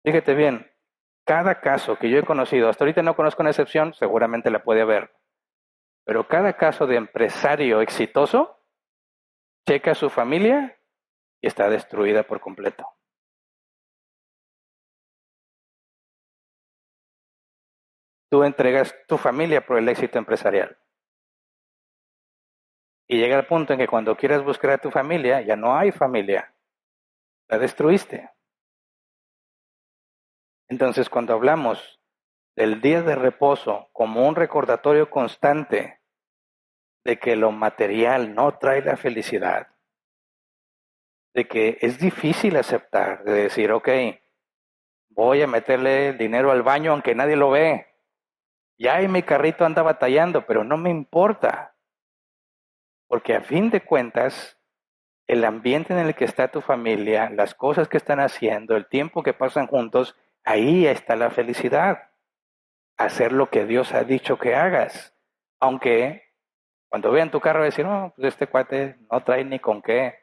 Fíjate bien, cada caso que yo he conocido, hasta ahorita no conozco una excepción, seguramente la puede haber, pero cada caso de empresario exitoso, checa a su familia y está destruida por completo. Tú entregas tu familia por el éxito empresarial. Y llega el punto en que cuando quieras buscar a tu familia, ya no hay familia. La destruiste. Entonces, cuando hablamos del día de reposo como un recordatorio constante de que lo material no trae la felicidad, de que es difícil aceptar, de decir, ok, voy a meterle dinero al baño aunque nadie lo ve. Ya en mi carrito anda batallando, pero no me importa, porque a fin de cuentas el ambiente en el que está tu familia, las cosas que están haciendo, el tiempo que pasan juntos, ahí está la felicidad. Hacer lo que Dios ha dicho que hagas. Aunque cuando vean tu carro decir, no, pues este cuate no trae ni con qué.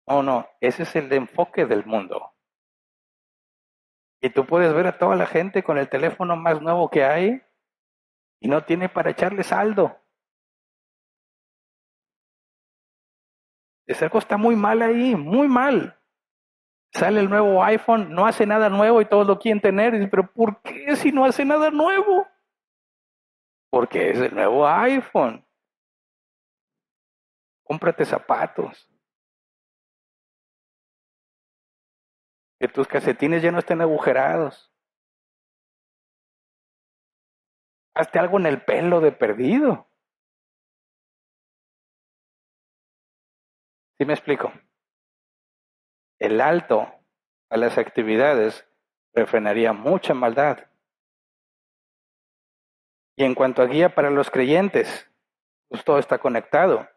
No, no, ese es el enfoque del mundo. Y tú puedes ver a toda la gente con el teléfono más nuevo que hay y no tiene para echarle saldo. Algo está muy mal ahí, muy mal. Sale el nuevo iPhone, no hace nada nuevo y todos lo quieren tener. Y dicen, pero ¿por qué si no hace nada nuevo? Porque es el nuevo iPhone. Cómprate zapatos. Que tus calcetines ya no estén agujerados. Hazte algo en el pelo de perdido. ¿Sí me explico? El alto a las actividades refrenaría mucha maldad. Y en cuanto a guía para los creyentes, pues todo está conectado.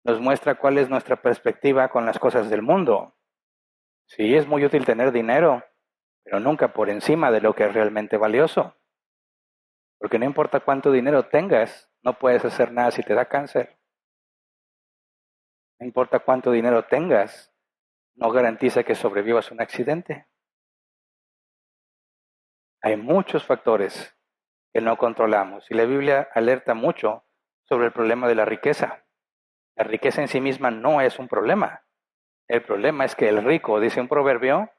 Nos muestra cuál es nuestra perspectiva con las cosas del mundo. Sí, es muy útil tener dinero, pero nunca por encima de lo que es realmente valioso. Porque no importa cuánto dinero tengas, no puedes hacer nada si te da cáncer. No importa cuánto dinero tengas, no garantiza que sobrevivas a un accidente. Hay muchos factores que no controlamos y la Biblia alerta mucho sobre el problema de la riqueza. La riqueza en sí misma no es un problema. El problema es que el rico, dice un proverbio,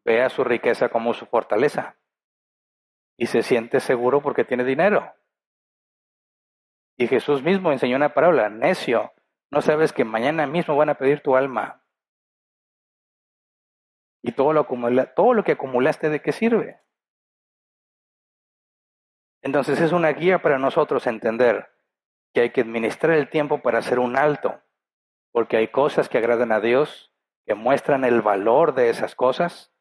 ve a su riqueza como su fortaleza y se siente seguro porque tiene dinero. Y Jesús mismo enseñó una parábola, necio, no sabes que mañana mismo van a pedir tu alma. Y todo lo que acumulaste, ¿de qué sirve? Entonces es una guía para nosotros entender que hay que administrar el tiempo para hacer un alto, porque hay cosas que agradan a Dios, que muestran el valor de esas cosas,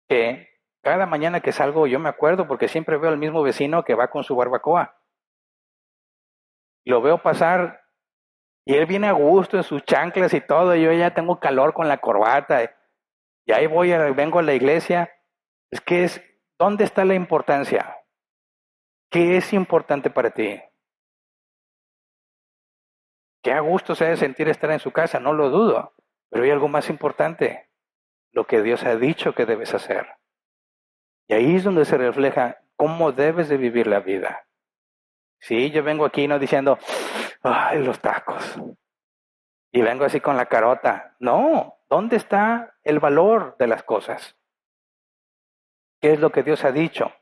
que cada mañana que salgo yo me acuerdo porque siempre veo al mismo vecino que va con su barbacoa. Lo veo pasar y él viene a gusto en sus chanclas y todo, y yo ya tengo calor con la corbata, y ahí vengo a la iglesia. Es que ¿dónde está la importancia? ¿Qué es importante para ti? Qué a gusto se debe sentir estar en su casa, no lo dudo, pero hay algo más importante, lo que Dios ha dicho que debes hacer. Y ahí es donde se refleja cómo debes de vivir la vida. Sí, yo vengo aquí no diciendo, ay, los tacos, y vengo así con la carota. No, ¿dónde está el valor de las cosas? ¿Qué es lo que Dios ha dicho?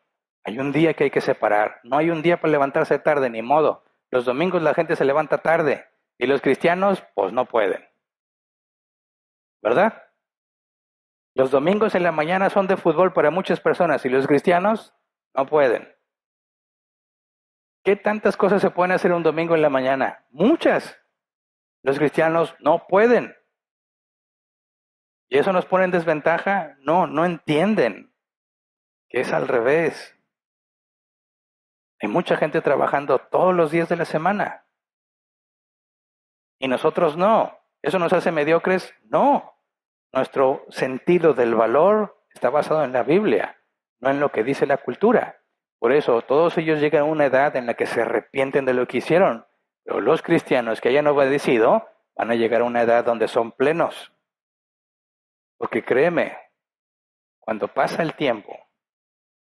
Hay un día que hay que separar. No hay un día para levantarse tarde, ni modo. Los domingos la gente se levanta tarde y los cristianos, pues no pueden. ¿Verdad? Los domingos en la mañana son de fútbol para muchas personas y los cristianos no pueden. ¿Qué tantas cosas se pueden hacer un domingo en la mañana? Muchas. Los cristianos no pueden. ¿Y eso nos pone en desventaja? No, no entienden que es al revés. Hay mucha gente trabajando todos los días de la semana. Y nosotros no. ¿Eso nos hace mediocres? No. Nuestro sentido del valor está basado en la Biblia, no en lo que dice la cultura. Por eso todos ellos llegan a una edad en la que se arrepienten de lo que hicieron. Pero los cristianos que hayan obedecido van a llegar a una edad donde son plenos. Porque créeme, cuando pasa el tiempo,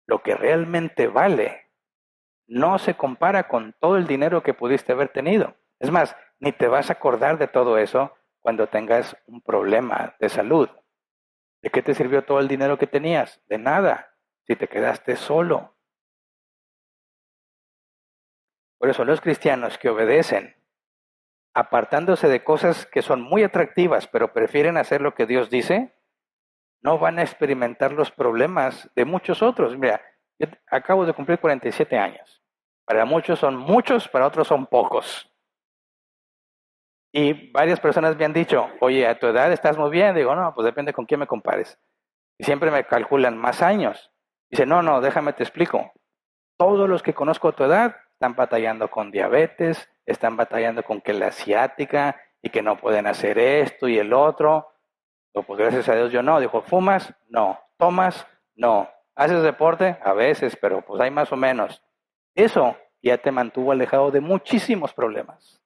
lo que realmente vale no se compara con todo el dinero que pudiste haber tenido. Es más, ni te vas a acordar de todo eso cuando tengas un problema de salud. ¿De qué te sirvió todo el dinero que tenías? De nada, si te quedaste solo. Por eso los cristianos que obedecen, apartándose de cosas que son muy atractivas, pero prefieren hacer lo que Dios dice, no van a experimentar los problemas de muchos otros. Mira, yo acabo de cumplir 47 años. Para muchos son muchos, para otros son pocos. Y varias personas me han dicho, oye, a tu edad estás muy bien. Digo, no, pues depende con quién me compares. Y siempre me calculan más años. Dice, no, déjame te explico. Todos los que conozco a tu edad están batallando con diabetes, están batallando con que la ciática y que no pueden hacer esto y el otro. No, pues gracias a Dios yo no. Dijo, ¿fumas? No. ¿Tomas? No. ¿Haces deporte? A veces, pero pues hay más o menos. Eso ya te mantuvo alejado de muchísimos problemas.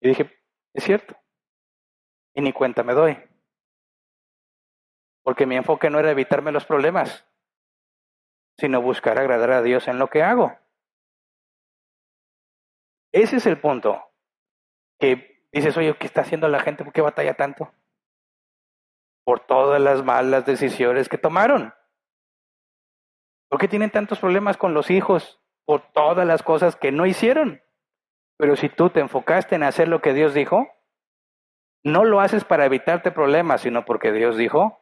Y dije, es cierto. Y ni cuenta me doy. Porque mi enfoque no era evitarme los problemas, sino buscar agradar a Dios en lo que hago. Ese es el punto. Que dices, oye, ¿qué está haciendo la gente? ¿Por qué batalla tanto? Por todas las malas decisiones que tomaron. ¿Por qué tienen tantos problemas con los hijos? Por todas las cosas que no hicieron. Pero si tú te enfocaste en hacer lo que Dios dijo, no lo haces para evitarte problemas, sino porque Dios dijo,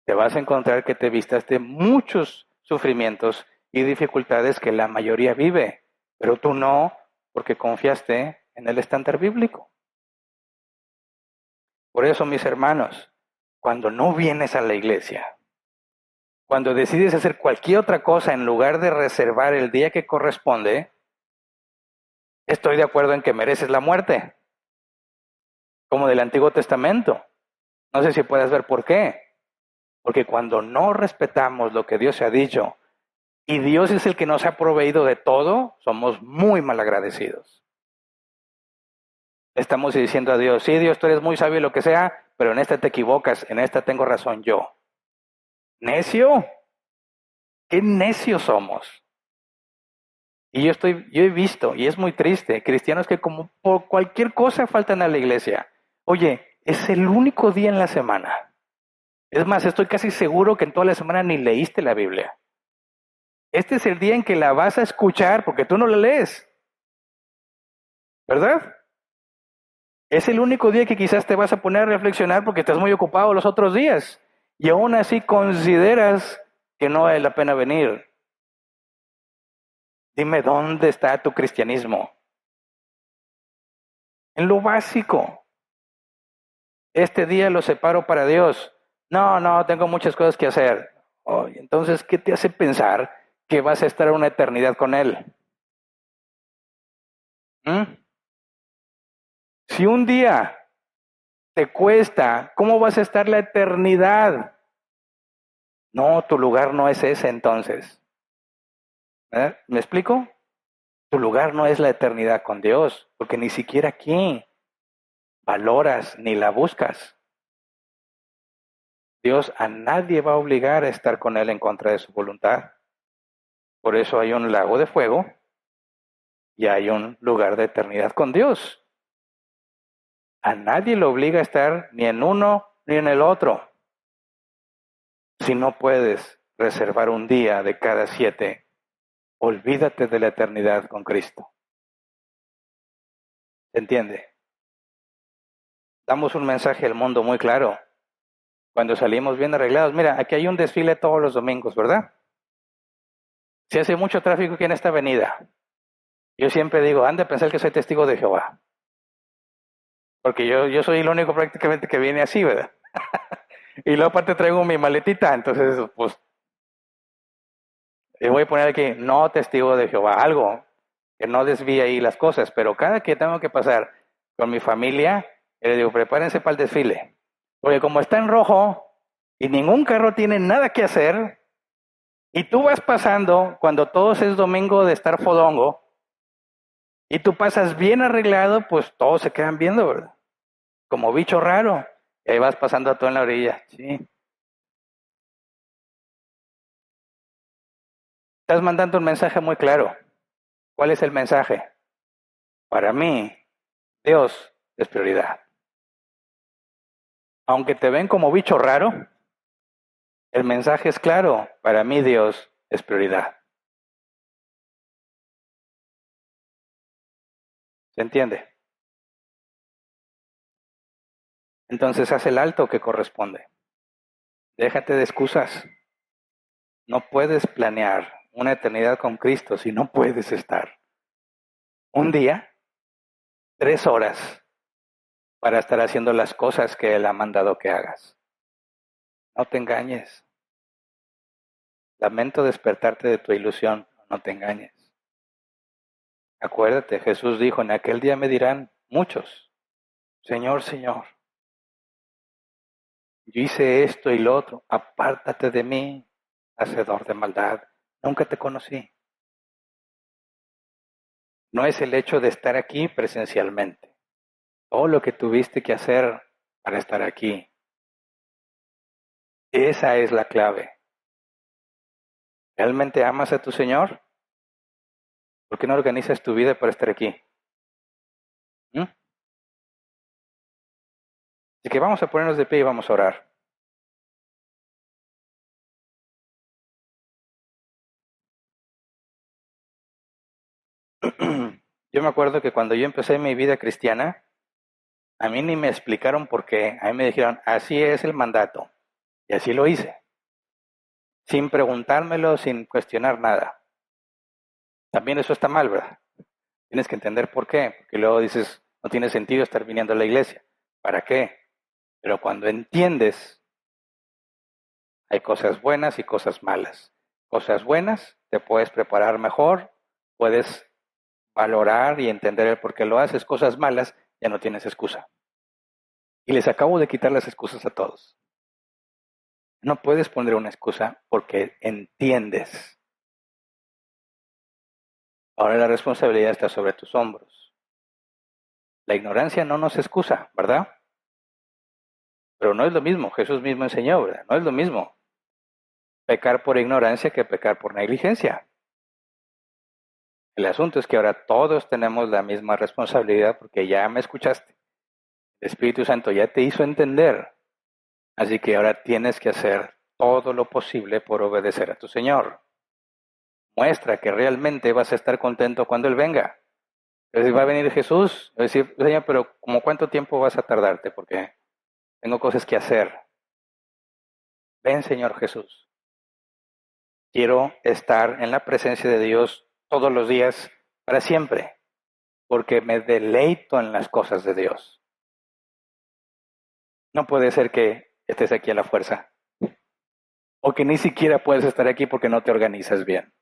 te vas a encontrar que te vistaste muchos sufrimientos y dificultades que la mayoría vive, pero tú no, porque confiaste en el estándar bíblico. Por eso, mis hermanos, cuando no vienes a la iglesia, cuando decides hacer cualquier otra cosa en lugar de reservar el día que corresponde, estoy de acuerdo en que mereces la muerte, como del Antiguo Testamento. No sé si puedes ver por qué. Porque cuando no respetamos lo que Dios se ha dicho y Dios es el que nos ha proveído de todo, somos muy malagradecidos. Estamos diciendo a Dios, sí, Dios, tú eres muy sabio y lo que sea, pero en esta te equivocas, en esta tengo razón yo. ¿Necio? ¿Qué necios somos? Y yo he visto, y es muy triste, cristianos que como por cualquier cosa faltan a la iglesia. Oye, es el único día en la semana. Es más, estoy casi seguro que en toda la semana ni leíste la Biblia. Este es el día en que la vas a escuchar porque tú no la lees, ¿verdad? Es el único día que quizás te vas a poner a reflexionar porque estás muy ocupado los otros días y aún así consideras que no vale la pena venir. Dime, ¿dónde está tu cristianismo? En lo básico. Este día lo separo para Dios. No, no, tengo muchas cosas que hacer. Oh, entonces, ¿qué te hace pensar que vas a estar una eternidad con Él? ¿Mm? Si un día te cuesta, ¿cómo vas a estar la eternidad? No, tu lugar no es ese entonces. ¿Me explico? Tu lugar no es la eternidad con Dios, porque ni siquiera aquí valoras ni la buscas. Dios a nadie va a obligar a estar con Él en contra de su voluntad. Por eso hay un lago de fuego y hay un lugar de eternidad con Dios. A nadie lo obliga a estar ni en uno ni en el otro. Si no puedes reservar un día de cada 7, olvídate de la eternidad con Cristo. ¿Se entiende? Damos un mensaje al mundo muy claro. Cuando salimos bien arreglados, mira, aquí hay un desfile todos los domingos, ¿verdad? Se hace mucho tráfico aquí en esta avenida. Yo siempre digo, han de pensar que soy testigo de Jehová. Porque yo soy el único prácticamente que viene así, ¿verdad? Y luego aparte traigo mi maletita, entonces pues le voy a poner aquí, no testigo de Jehová, algo que no desvíe ahí las cosas, pero cada que tengo que pasar con mi familia, le digo, prepárense para el desfile. Porque como está en rojo y ningún carro tiene nada que hacer, y tú vas pasando cuando todos es domingo de estar fodongo, y tú pasas bien arreglado, pues todos se quedan viendo, ¿verdad? Como bicho raro. Y ahí vas pasando a tú en la orilla, ¿sí? Estás mandando un mensaje muy claro. ¿Cuál es el mensaje? Para mí, Dios es prioridad. Aunque te ven como bicho raro, el mensaje es claro. Para mí, Dios es prioridad. ¿Se entiende? Entonces haz el alto que corresponde. Déjate de excusas. No puedes planear una eternidad con Cristo si no puedes estar un día, 3 horas, para estar haciendo las cosas que Él ha mandado que hagas. No te engañes. Lamento despertarte de tu ilusión. No te engañes. Acuérdate, Jesús dijo, en aquel día me dirán muchos, Señor, Señor. yo hice esto y lo otro, apártate de mí, hacedor de maldad, nunca te conocí. No es el hecho de estar aquí presencialmente, todo lo que tuviste que hacer para estar aquí. Esa es la clave. ¿Realmente amas a tu Señor? ¿Por qué no organizas tu vida para estar aquí? ¿Mm? Así que vamos a ponernos de pie y vamos a orar. Yo me acuerdo que cuando yo empecé mi vida cristiana, a mí ni me explicaron por qué. A mí me dijeron, así es el mandato. Y así lo hice, sin preguntármelo, sin cuestionar nada. También eso está mal, ¿verdad? Tienes que entender por qué, porque luego dices, no tiene sentido estar viniendo a la iglesia. ¿Para qué? Pero cuando entiendes, hay cosas buenas y cosas malas. Cosas buenas, te puedes preparar mejor, puedes valorar y entender el por qué lo haces. Cosas malas, ya no tienes excusa. Y les acabo de quitar las excusas a todos. No puedes poner una excusa porque entiendes. Ahora la responsabilidad está sobre tus hombros. La ignorancia no nos excusa, ¿verdad? Pero no es lo mismo, Jesús mismo enseñó, ¿verdad? No es lo mismo pecar por ignorancia que pecar por negligencia. El asunto es que ahora todos tenemos la misma responsabilidad porque ya me escuchaste. El Espíritu Santo ya te hizo entender. Así que ahora tienes que hacer todo lo posible por obedecer a tu Señor. Muestra que realmente vas a estar contento cuando Él venga. Es decir, va a venir Jesús, va a decir, Señor, pero ¿cómo cuánto tiempo vas a tardarte? Porque tengo cosas que hacer. Ven, Señor Jesús. Quiero estar en la presencia de Dios todos los días para siempre, porque me deleito en las cosas de Dios. No puede ser que estés aquí a la fuerza, o que ni siquiera puedes estar aquí porque no te organizas bien.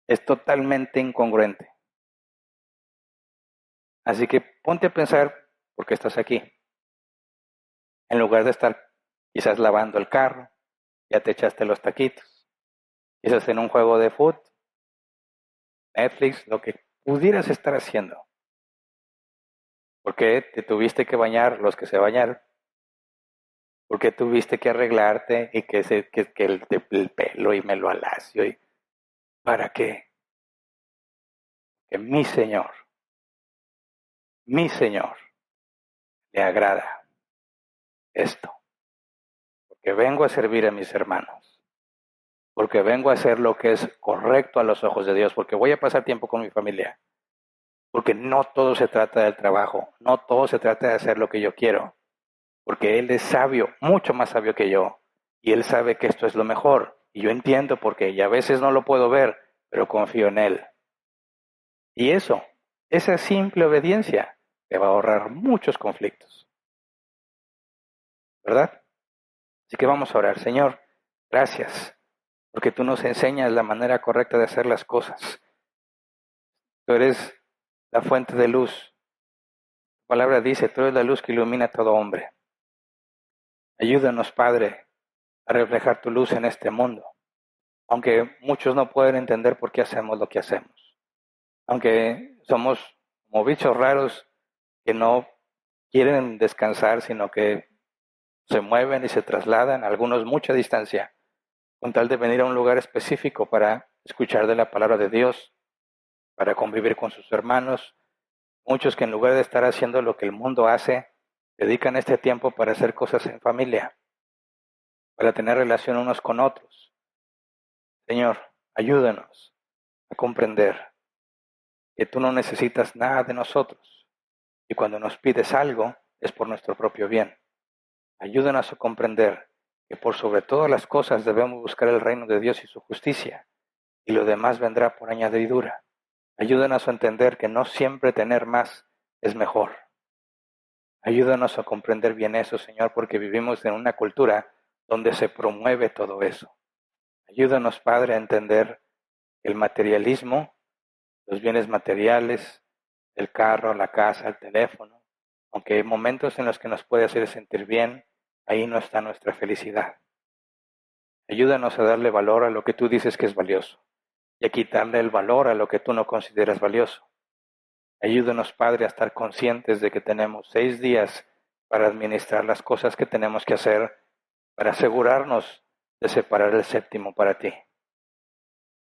Es totalmente incongruente. Así que ponte a pensar por qué estás aquí. En lugar de estar quizás lavando el carro, ya te echaste los taquitos, quizás en un juego de fútbol, Netflix, lo que pudieras estar haciendo. ¿Por qué te tuviste que bañar los que se bañaron? ¿Por qué tuviste que arreglarte y que el pelo y me lo alacio? ¿Para qué? Que mi Señor, le agrada esto. Porque vengo a servir a mis hermanos. Porque vengo a hacer lo que es correcto a los ojos de Dios. Porque voy a pasar tiempo con mi familia. Porque no todo se trata del trabajo. No todo se trata de hacer lo que yo quiero. Porque Él es sabio, mucho más sabio que yo. Y Él sabe que esto es lo mejor. Y yo entiendo por qué. Y a veces no lo puedo ver, pero confío en Él. Y eso, esa simple obediencia, te va a ahorrar muchos conflictos. ¿Verdad? Así que vamos a orar. Señor, gracias. Porque tú nos enseñas la manera correcta de hacer las cosas. Tú eres la fuente de luz. La palabra dice, tú eres la luz que ilumina a todo hombre. Ayúdanos, Padre, a reflejar tu luz en este mundo. Aunque muchos no pueden entender por qué hacemos lo que hacemos. Aunque somos como bichos raros que no quieren descansar, sino que se mueven y se trasladan, algunos mucha distancia, con tal de venir a un lugar específico para escuchar de la palabra de Dios, para convivir con sus hermanos. Muchos que en lugar de estar haciendo lo que el mundo hace, dedican este tiempo para hacer cosas en familia, para tener relación unos con otros. Señor, ayúdanos a comprender que tú no necesitas nada de nosotros y cuando nos pides algo es por nuestro propio bien. Ayúdanos a comprender que por sobre todas las cosas debemos buscar el reino de Dios y su justicia y lo demás vendrá por añadidura. Ayúdanos a entender que no siempre tener más es mejor. Ayúdanos a comprender bien eso, Señor, porque vivimos en una cultura donde se promueve todo eso. Ayúdanos, Padre, a entender el materialismo, los bienes materiales, el carro, la casa, el teléfono, aunque hay momentos en los que nos puede hacer sentir bien, ahí no está nuestra felicidad. Ayúdanos a darle valor a lo que tú dices que es valioso y a quitarle el valor a lo que tú no consideras valioso. Ayúdanos, Padre, a estar conscientes de que tenemos 6 días para administrar las cosas que tenemos que hacer para asegurarnos de separar el séptimo para ti.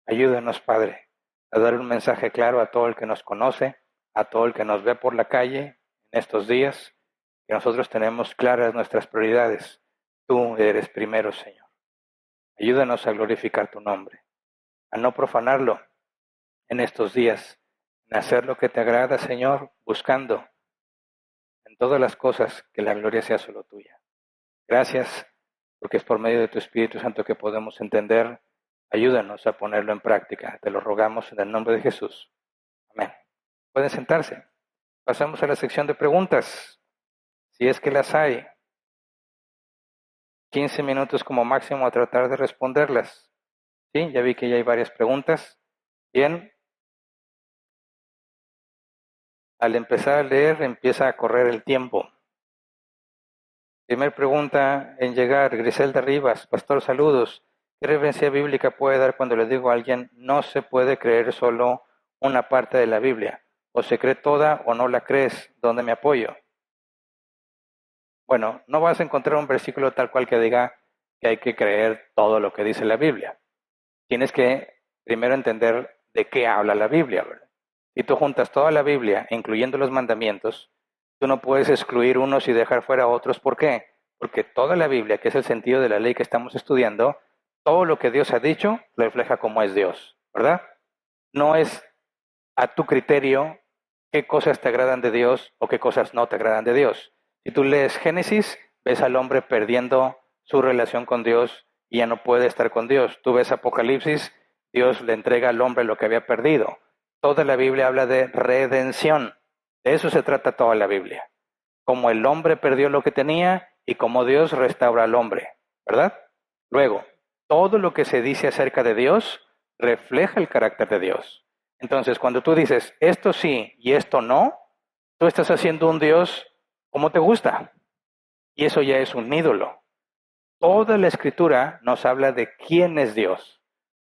Ayúdanos, Padre, a dar un mensaje claro a todo el que nos conoce, a todo el que nos ve por la calle en estos días, que nosotros tenemos claras nuestras prioridades. Tú eres primero, Señor. Ayúdanos a glorificar tu nombre, a no profanarlo en estos días, en hacer lo que te agrada, Señor, buscando en todas las cosas que la gloria sea solo tuya. Gracias, porque es por medio de tu Espíritu Santo que podemos entender. Ayúdanos a ponerlo en práctica. Te lo rogamos en el nombre de Jesús. Amén. Pueden sentarse. Pasamos a la sección de preguntas, si es que las hay. 15 minutos como máximo a tratar de responderlas. Sí, ya vi que ya hay varias preguntas. Bien. Al empezar a leer, empieza a correr el tiempo. Primer pregunta en llegar, Griselda Rivas, pastor, saludos. ¿Qué referencia bíblica puede dar cuando le digo a alguien no se puede creer solo una parte de la Biblia? O se cree toda o no la crees, ¿dónde me apoyo? Bueno, no vas a encontrar un versículo tal cual que diga que hay que creer todo lo que dice la Biblia. Tienes que primero entender de qué habla la Biblia, ¿verdad? Si tú juntas toda la Biblia, incluyendo los mandamientos, tú no puedes excluir unos y dejar fuera otros. ¿Por qué? Porque toda la Biblia, que es el sentido de la ley que estamos estudiando, todo lo que Dios ha dicho refleja cómo es Dios, ¿verdad? No es a tu criterio qué cosas te agradan de Dios o qué cosas no te agradan de Dios. Si tú lees Génesis, ves al hombre perdiendo su relación con Dios y ya no puede estar con Dios. Tú ves Apocalipsis, Dios le entrega al hombre lo que había perdido. Toda la Biblia habla de redención. De eso se trata toda la Biblia. Como el hombre perdió lo que tenía y como Dios restaura al hombre, ¿verdad? Luego, todo lo que se dice acerca de Dios refleja el carácter de Dios. Entonces, cuando tú dices esto sí y esto no, tú estás haciendo un Dios como te gusta. Y eso ya es un ídolo. Toda la escritura nos habla de quién es Dios.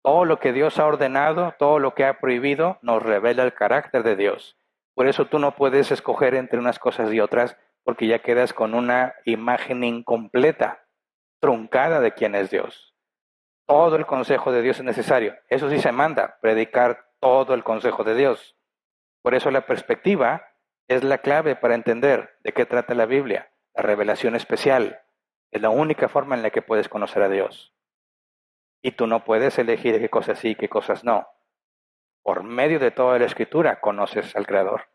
Todo lo que Dios ha ordenado, todo lo que ha prohibido, nos revela el carácter de Dios. Por eso tú no puedes escoger entre unas cosas y otras, porque ya quedas con una imagen incompleta, truncada de quién es Dios. Todo el consejo de Dios es necesario. Eso sí se manda, predicar todo el consejo de Dios. Por eso la perspectiva es la clave para entender de qué trata la Biblia. La revelación especial es la única forma en la que puedes conocer a Dios. Y tú no puedes elegir qué cosas sí y qué cosas no. Por medio de toda la escritura conoces al Creador.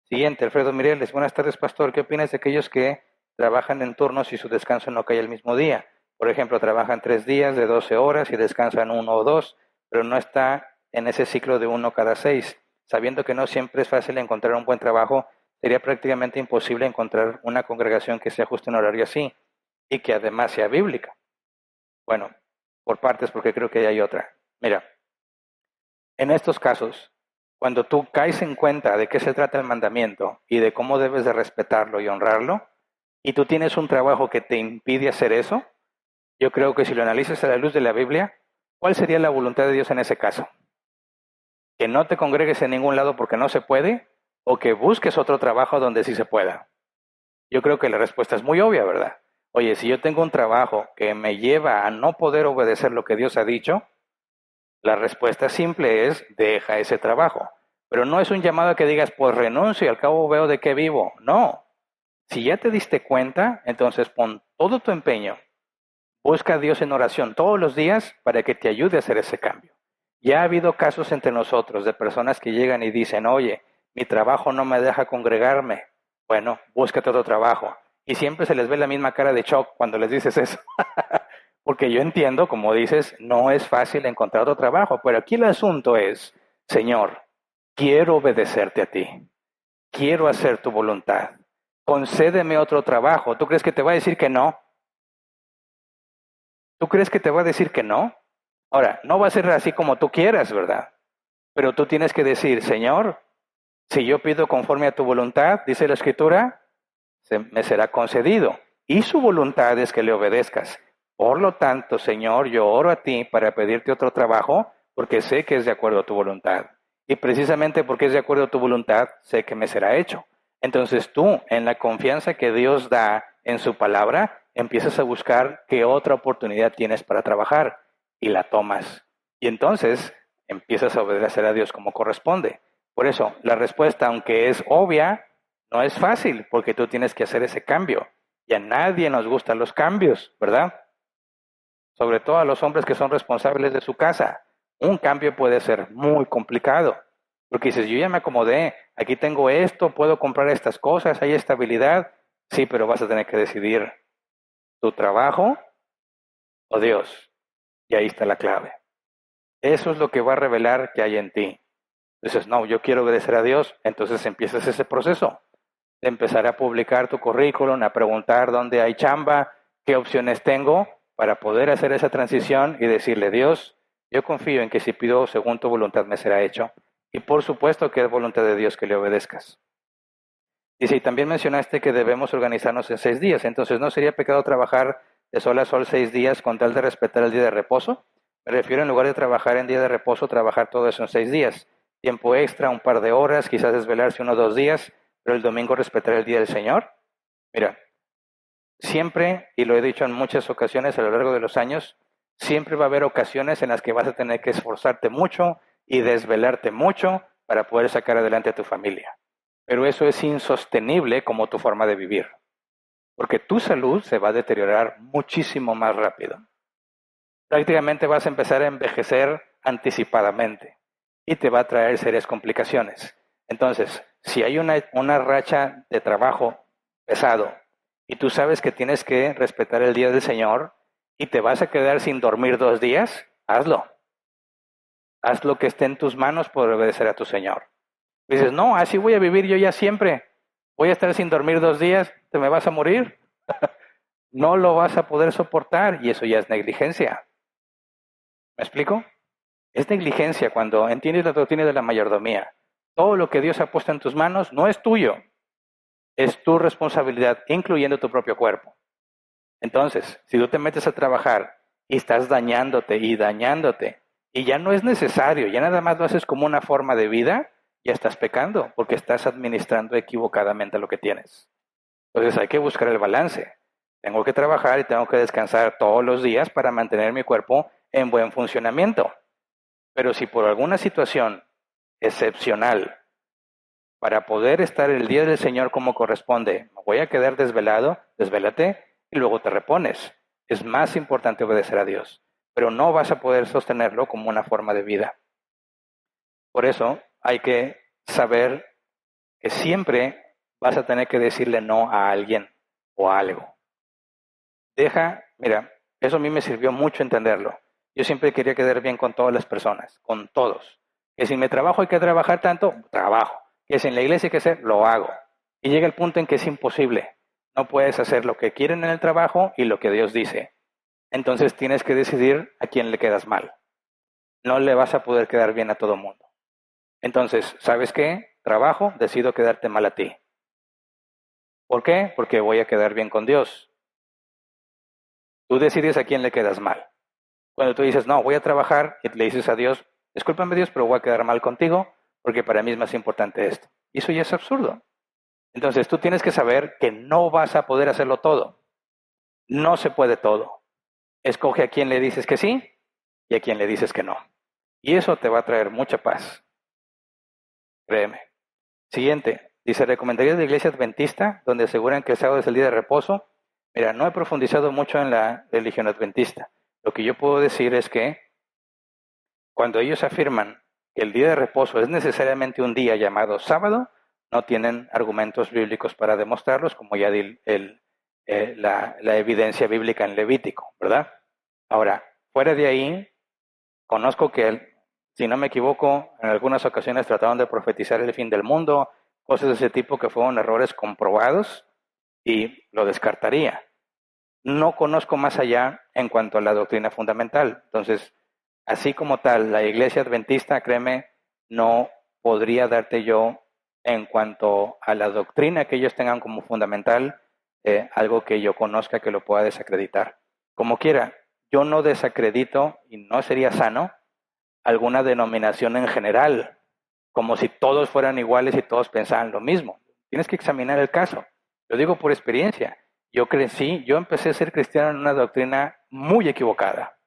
Siguiente, Alfredo Mireles. Buenas tardes, pastor. ¿Qué opinas de aquellos que trabajan en turnos y su descanso no cae el mismo día? Por ejemplo, trabajan 3 días de 12 horas y descansan 1 o 2, pero no está en ese ciclo de 1 cada 6. Sabiendo que no siempre es fácil encontrar un buen trabajo, sería prácticamente imposible encontrar una congregación que se ajuste a un horario así y que además sea bíblica. Bueno, por partes, porque creo que hay otra. Mira, en estos casos, cuando tú caes en cuenta de qué se trata el mandamiento y de cómo debes de respetarlo y honrarlo, y tú tienes un trabajo que te impide hacer eso, yo creo que si lo analizas a la luz de la Biblia, ¿cuál sería la voluntad de Dios en ese caso? ¿Que no te congregues en ningún lado porque no se puede? ¿O que busques otro trabajo donde sí se pueda? Yo creo que la respuesta es muy obvia, ¿verdad? Oye, si yo tengo un trabajo que me lleva a no poder obedecer lo que Dios ha dicho, la respuesta simple es, deja ese trabajo. Pero no es un llamado a que digas, pues renuncio y al cabo veo de qué vivo. No. Si ya te diste cuenta, entonces pon todo tu empeño. Busca a Dios en oración todos los días para que te ayude a hacer ese cambio. Ya ha habido casos entre nosotros de personas que llegan y dicen, oye, mi trabajo no me deja congregarme. Bueno, búscate otro trabajo. Y siempre se les ve la misma cara de shock cuando les dices eso. Porque yo entiendo, como dices, no es fácil encontrar otro trabajo, pero aquí el asunto es, Señor, quiero obedecerte a ti, quiero hacer tu voluntad, concédeme otro trabajo. ¿Tú crees que te va a decir que no? ¿Tú crees que te va a decir que no? Ahora, no va a ser así como tú quieras, ¿verdad? Pero tú tienes que decir, Señor, si yo pido conforme a tu voluntad, dice la Escritura, me será concedido. y su voluntad es que le obedezcas. Por lo tanto, Señor, yo oro a ti para pedirte otro trabajo porque sé que es de acuerdo a tu voluntad. Y precisamente porque es de acuerdo a tu voluntad, sé que me será hecho. Entonces tú, en la confianza que Dios da en su palabra, empiezas a buscar qué otra oportunidad tienes para trabajar y la tomas. Y entonces empiezas a obedecer a Dios como corresponde. Por eso, la respuesta, aunque es obvia, no es fácil porque tú tienes que hacer ese cambio. Y a nadie nos gustan los cambios, ¿verdad? Sobre todo a los hombres que son responsables de su casa. Un cambio puede ser muy complicado. Porque dices, yo ya me acomodé, aquí tengo esto, puedo comprar estas cosas, hay estabilidad. Sí, pero vas a tener que decidir tu trabajo o Dios. Y ahí está la clave. Eso es lo que va a revelar que hay en ti. Dices, no, yo quiero obedecer a Dios, entonces empiezas ese proceso de empezar a publicar tu currículum, a preguntar dónde hay chamba, qué opciones tengo para poder hacer esa transición y decirle, Dios, yo confío en que si pido según tu voluntad me será hecho. Y por supuesto que es voluntad de Dios que le obedezcas. Dice, y también mencionaste que debemos organizarnos en 6 días, entonces ¿no sería pecado trabajar de sol a sol 6 días con tal de respetar el día de reposo? Me refiero en lugar de trabajar en día de reposo, trabajar todo eso en 6 días. Tiempo extra, un par de horas, quizás desvelarse 1 o 2 días, pero el domingo respetar el día del Señor. Mira, siempre, y lo he dicho en muchas ocasiones a lo largo de los años, siempre va a haber ocasiones en las que vas a tener que esforzarte mucho y desvelarte mucho para poder sacar adelante a tu familia. Pero eso es insostenible como tu forma de vivir, porque tu salud se va a deteriorar muchísimo más rápido. Prácticamente vas a empezar a envejecer anticipadamente y te va a traer serias complicaciones. Entonces, si hay una racha de trabajo pesado y tú sabes que tienes que respetar el día del Señor y te vas a quedar sin dormir 2 días, hazlo. Haz lo que esté en tus manos por obedecer a tu Señor. Dices, no, así voy a vivir yo ya siempre. Voy a estar sin dormir 2 días, te me vas a morir. No lo vas a poder soportar y eso ya es negligencia. ¿Me explico? Es negligencia cuando entiendes la doctrina de la mayordomía. Todo lo que Dios ha puesto en tus manos no es tuyo, es tu responsabilidad, incluyendo tu propio cuerpo. Entonces, si tú te metes a trabajar y estás dañándote, y ya no es necesario, ya nada más lo haces como una forma de vida, ya estás pecando, porque estás administrando equivocadamente lo que tienes. Entonces hay que buscar el balance. Tengo que trabajar y tengo que descansar todos los días para mantener mi cuerpo en buen funcionamiento. Pero si por alguna situación excepcional, para poder estar el día del Señor como corresponde, me voy a quedar desvelado, desvélate y luego te repones. Es más importante obedecer a Dios, pero no vas a poder sostenerlo como una forma de vida. Por eso hay que saber que siempre vas a tener que decirle no a alguien o a algo. Mira, eso a mí me sirvió mucho entenderlo. Yo siempre quería quedar bien con todas las personas, con todos. Que si en mi trabajo hay que trabajar tanto, trabajo. Que si en la iglesia hay que hacer, lo hago. Y llega el punto en que es imposible. No puedes hacer lo que quieren en el trabajo y lo que Dios dice. Entonces tienes que decidir a quién le quedas mal. No le vas a poder quedar bien a todo mundo. Entonces, ¿sabes qué? Trabajo, decido quedarte mal a ti. ¿Por qué? Porque voy a quedar bien con Dios. Tú decides a quién le quedas mal. Cuando tú dices, no, voy a trabajar, y le dices a Dios, discúlpame Dios, pero voy a quedar mal contigo, porque para mí es más importante esto. Y eso ya es absurdo. Entonces tú tienes que saber que no vas a poder hacerlo todo. No se puede todo. Escoge a quién le dices que sí y a quién le dices que no. Y eso te va a traer mucha paz. Créeme. Siguiente. Dice, recomendaría de la iglesia adventista, donde aseguran que el sábado es el día de reposo. Mira, no he profundizado mucho en la religión adventista. Lo que yo puedo decir es que cuando ellos afirman que el día de reposo es necesariamente un día llamado sábado, no tienen argumentos bíblicos para demostrarlos, como ya di la evidencia bíblica en Levítico, ¿verdad? Ahora, fuera de ahí, conozco que, si no me equivoco, en algunas ocasiones trataron de profetizar el fin del mundo, cosas de ese tipo que fueron errores comprobados y lo descartaría. No conozco más allá en cuanto a la doctrina fundamental. Entonces, así como tal, la iglesia adventista, créeme, no podría darte yo en cuanto a la doctrina que ellos tengan como fundamental, algo que yo conozca que lo pueda desacreditar. Como quiera, yo no desacredito, y no sería sano, alguna denominación en general, como si todos fueran iguales y todos pensaran lo mismo. Tienes que examinar el caso. Lo digo por experiencia. Yo empecé a ser cristiano en una doctrina muy equivocada.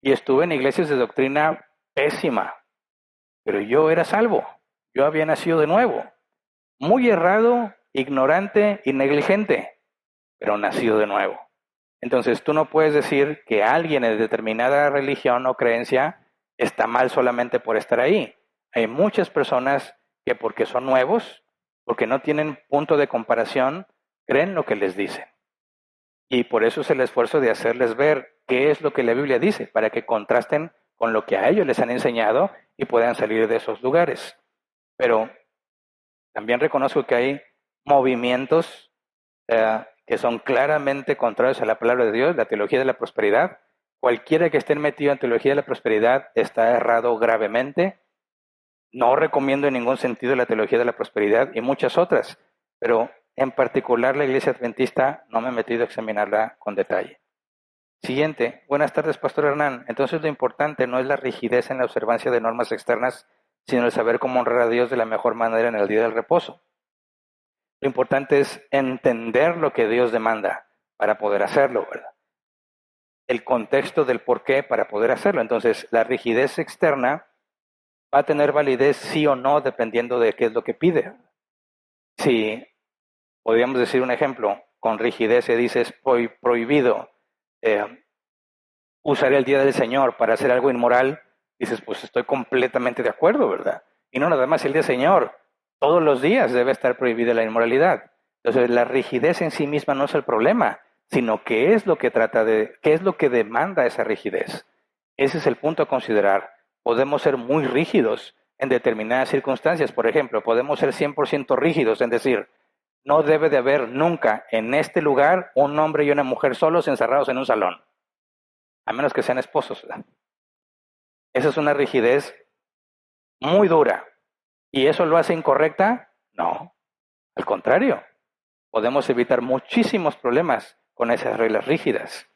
Y estuve en iglesias de doctrina pésima. Pero yo era salvo. Yo había nacido de nuevo. Muy errado, ignorante y negligente, pero nacido de nuevo. Entonces tú no puedes decir que alguien en determinada religión o creencia está mal solamente por estar ahí. Hay muchas personas que porque son nuevos, porque no tienen punto de comparación, creen lo que les dicen. Y por eso es el esfuerzo de hacerles ver qué es lo que la Biblia dice, para que contrasten con lo que a ellos les han enseñado y puedan salir de esos lugares. Pero también reconozco que hay movimientos que son claramente contrarios a la palabra de Dios, la teología de la prosperidad. Cualquiera que esté metido en teología de la prosperidad está errado gravemente. No recomiendo en ningún sentido la teología de la prosperidad y muchas otras, pero en particular la Iglesia Adventista no me he metido a examinarla con detalle. Siguiente. Buenas tardes, Pastor Hernán. Entonces lo importante no es la rigidez en la observancia de normas externas, sino el saber cómo honrar a Dios de la mejor manera en el día del reposo. Lo importante es entender lo que Dios demanda para poder hacerlo, ¿verdad? El contexto del por qué para poder hacerlo. Entonces, la rigidez externa va a tener validez sí o no dependiendo de qué es lo que pide. Si podríamos decir un ejemplo, con rigidez se dice es prohibido usar el día del Señor para hacer algo inmoral, dices, pues estoy completamente de acuerdo, ¿verdad? Y no nada más el día del Señor, todos los días debe estar prohibida la inmoralidad. Entonces, la rigidez en sí misma no es el problema, sino qué es lo que qué es lo que demanda esa rigidez. Ese es el punto a considerar. Podemos ser muy rígidos en determinadas circunstancias. Por ejemplo, podemos ser 100% rígidos en decir, no debe de haber nunca en este lugar un hombre y una mujer solos encerrados en un salón, a menos que sean esposos, ¿verdad? Esa es una rigidez muy dura. ¿Y eso lo hace incorrecta? No, al contrario. Podemos evitar muchísimos problemas con esas reglas rígidas.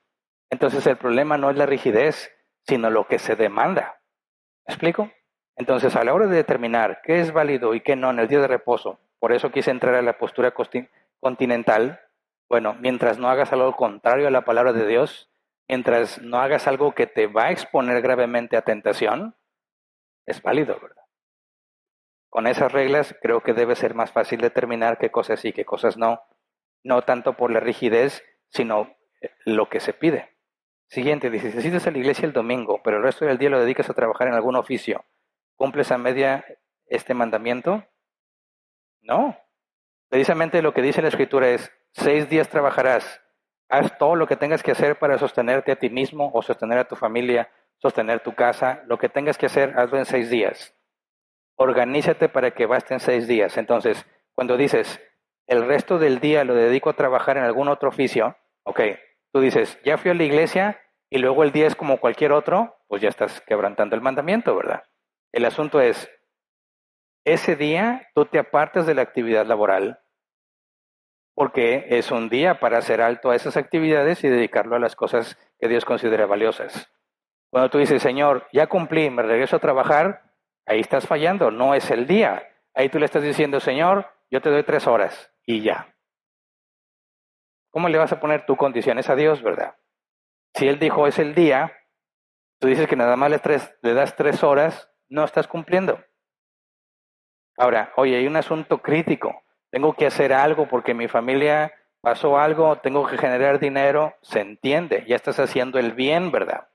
Entonces el problema no es la rigidez, sino lo que se demanda. ¿Me explico? Entonces a la hora de determinar qué es válido y qué no en el día de reposo, por eso quise entrar a la postura continental, bueno, mientras no hagas algo contrario a la palabra de Dios, mientras no hagas algo que te va a exponer gravemente a tentación, es válido, ¿verdad? Con esas reglas creo que debe ser más fácil determinar qué cosas sí, qué cosas no, no tanto por la rigidez, sino lo que se pide. Siguiente, dice, si asistes a la iglesia el domingo, pero el resto del día lo dedicas a trabajar en algún oficio, ¿cumples a media este mandamiento? No. Precisamente lo que dice la Escritura es, 6 días trabajarás, haz todo lo que tengas que hacer para sostenerte a ti mismo o sostener a tu familia, sostener tu casa, lo que tengas que hacer, hazlo en 6 días. Organízate para que basten 6 días. Entonces, cuando dices, el resto del día lo dedico a trabajar en algún otro oficio, ok, tú dices, ya fui a la iglesia y luego el día es como cualquier otro, pues ya estás quebrantando el mandamiento, ¿verdad? El asunto es, ese día tú te apartas de la actividad laboral porque es un día para hacer alto a esas actividades y dedicarlo a las cosas que Dios considera valiosas. Cuando tú dices, Señor, ya cumplí, me regreso a trabajar, ahí estás fallando, no es el día. Ahí tú le estás diciendo, Señor, yo te doy 3 horas y ya. ¿Cómo le vas a poner tus condiciones a Dios, verdad? Si Él dijo es el día, tú dices que nada más le das 3 horas, no estás cumpliendo. Ahora, oye, hay un asunto crítico. Tengo que hacer algo porque mi familia pasó algo, tengo que generar dinero, se entiende, ya estás haciendo el bien, ¿verdad?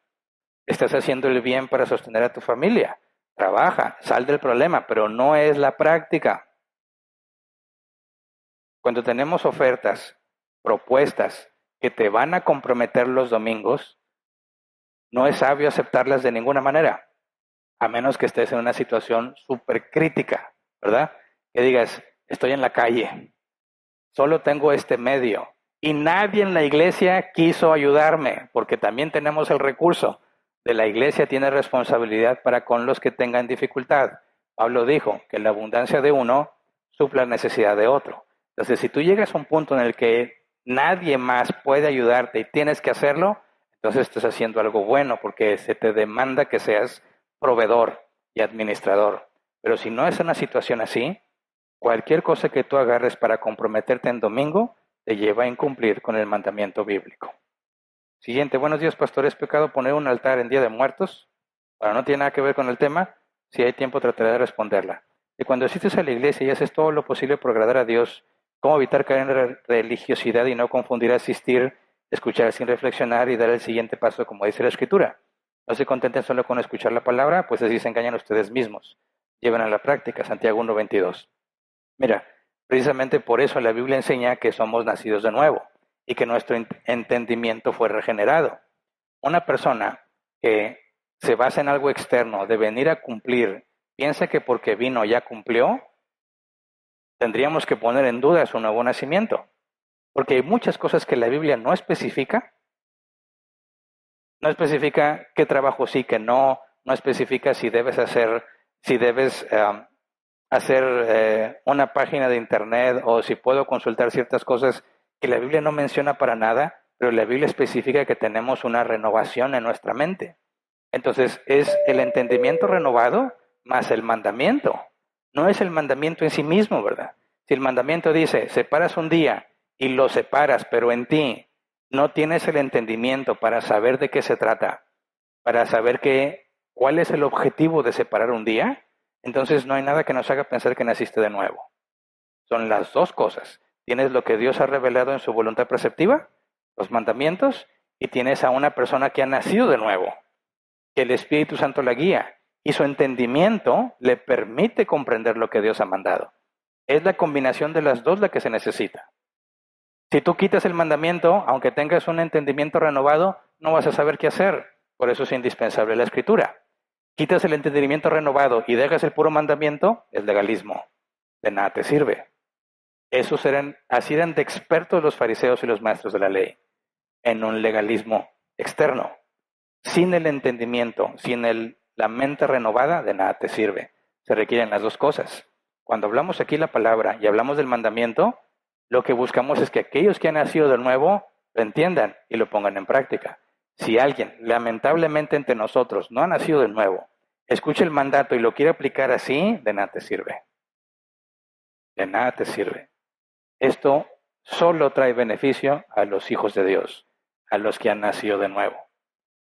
Estás haciendo el bien para sostener a tu familia. Trabaja, sal del problema, pero no es la práctica. Cuando tenemos ofertas, propuestas que te van a comprometer los domingos, no es sabio aceptarlas de ninguna manera, a menos que estés en una situación súper crítica, ¿verdad? Que digas, estoy en la calle, solo tengo este medio y nadie en la iglesia quiso ayudarme, porque también tenemos el recurso de la iglesia, tiene responsabilidad para con los que tengan dificultad. Pablo dijo que la abundancia de uno supla la necesidad de otro. Entonces, si tú llegas a un punto en el que nadie más puede ayudarte y tienes que hacerlo, entonces estás haciendo algo bueno porque se te demanda que seas proveedor y administrador. Pero si no es una situación así, cualquier cosa que tú agarres para comprometerte en domingo te lleva a incumplir con el mandamiento bíblico. Siguiente, buenos días, pastor. ¿Es pecado poner un altar en Día de Muertos? Bueno, no tiene nada que ver con el tema. Si hay tiempo, trataré de responderla. Y cuando asistes a la iglesia y haces todo lo posible por agradar a Dios, ¿cómo evitar caer en religiosidad y no confundir asistir, escuchar sin reflexionar y dar el siguiente paso, como dice la Escritura? No se contenten solo con escuchar la palabra, pues así se engañan ustedes mismos. Lleven a la práctica, Santiago 1:22. Mira, precisamente por eso la Biblia enseña que somos nacidos de nuevo y que nuestro entendimiento fue regenerado. Una persona que se basa en algo externo de venir a cumplir, piensa que porque vino ya cumplió, tendríamos que poner en duda su nuevo nacimiento. Porque hay muchas cosas que la Biblia no especifica. No especifica qué trabajo sí, que no. No especifica si debes hacer una página de internet o si puedo consultar ciertas cosas que la Biblia no menciona para nada, pero la Biblia especifica que tenemos una renovación en nuestra mente. Entonces es el entendimiento renovado más el mandamiento. No es el mandamiento en sí mismo, ¿verdad? Si el mandamiento dice, separas un día y lo separas, pero en ti no tienes el entendimiento para saber de qué se trata, para saber cuál es el objetivo de separar un día, entonces no hay nada que nos haga pensar que naciste de nuevo. Son las dos cosas. Tienes lo que Dios ha revelado en su voluntad preceptiva, los mandamientos, y tienes a una persona que ha nacido de nuevo, que el Espíritu Santo la guía, y su entendimiento le permite comprender lo que Dios ha mandado. Es la combinación de las dos la que se necesita. Si tú quitas el mandamiento, aunque tengas un entendimiento renovado, no vas a saber qué hacer. Por eso es indispensable la Escritura. Quitas el entendimiento renovado y dejas el puro mandamiento, es legalismo. De nada te sirve. Así eran de expertos los fariseos y los maestros de la ley, en un legalismo externo. Sin el entendimiento, sin la mente renovada, de nada te sirve. Se requieren las dos cosas. Cuando hablamos aquí la palabra y hablamos del mandamiento, lo que buscamos es que aquellos que han nacido de nuevo lo entiendan y lo pongan en práctica. Si alguien, lamentablemente entre nosotros, no ha nacido de nuevo, escucha el mandato y lo quiere aplicar así, de nada te sirve. De nada te sirve. Esto solo trae beneficio a los hijos de Dios, a los que han nacido de nuevo.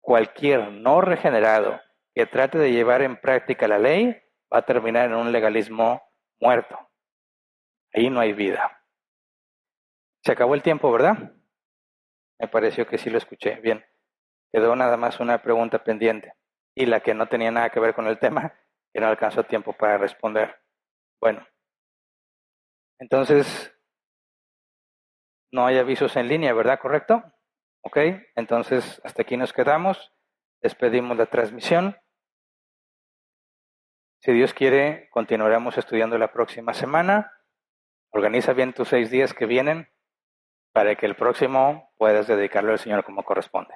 Cualquier no regenerado que trate de llevar en práctica la ley va a terminar en un legalismo muerto. Ahí no hay vida. Se acabó el tiempo, ¿verdad? Me pareció que sí lo escuché. Bien. Quedó nada más una pregunta pendiente y la que no tenía nada que ver con el tema, que no alcanzó tiempo para responder. Bueno, entonces no hay avisos en línea, ¿verdad? ¿Correcto? Ok, entonces hasta aquí nos quedamos. Despedimos la transmisión. Si Dios quiere, continuaremos estudiando la próxima semana. Organiza bien tus 6 días que vienen para que el próximo puedas dedicarlo al Señor como corresponde.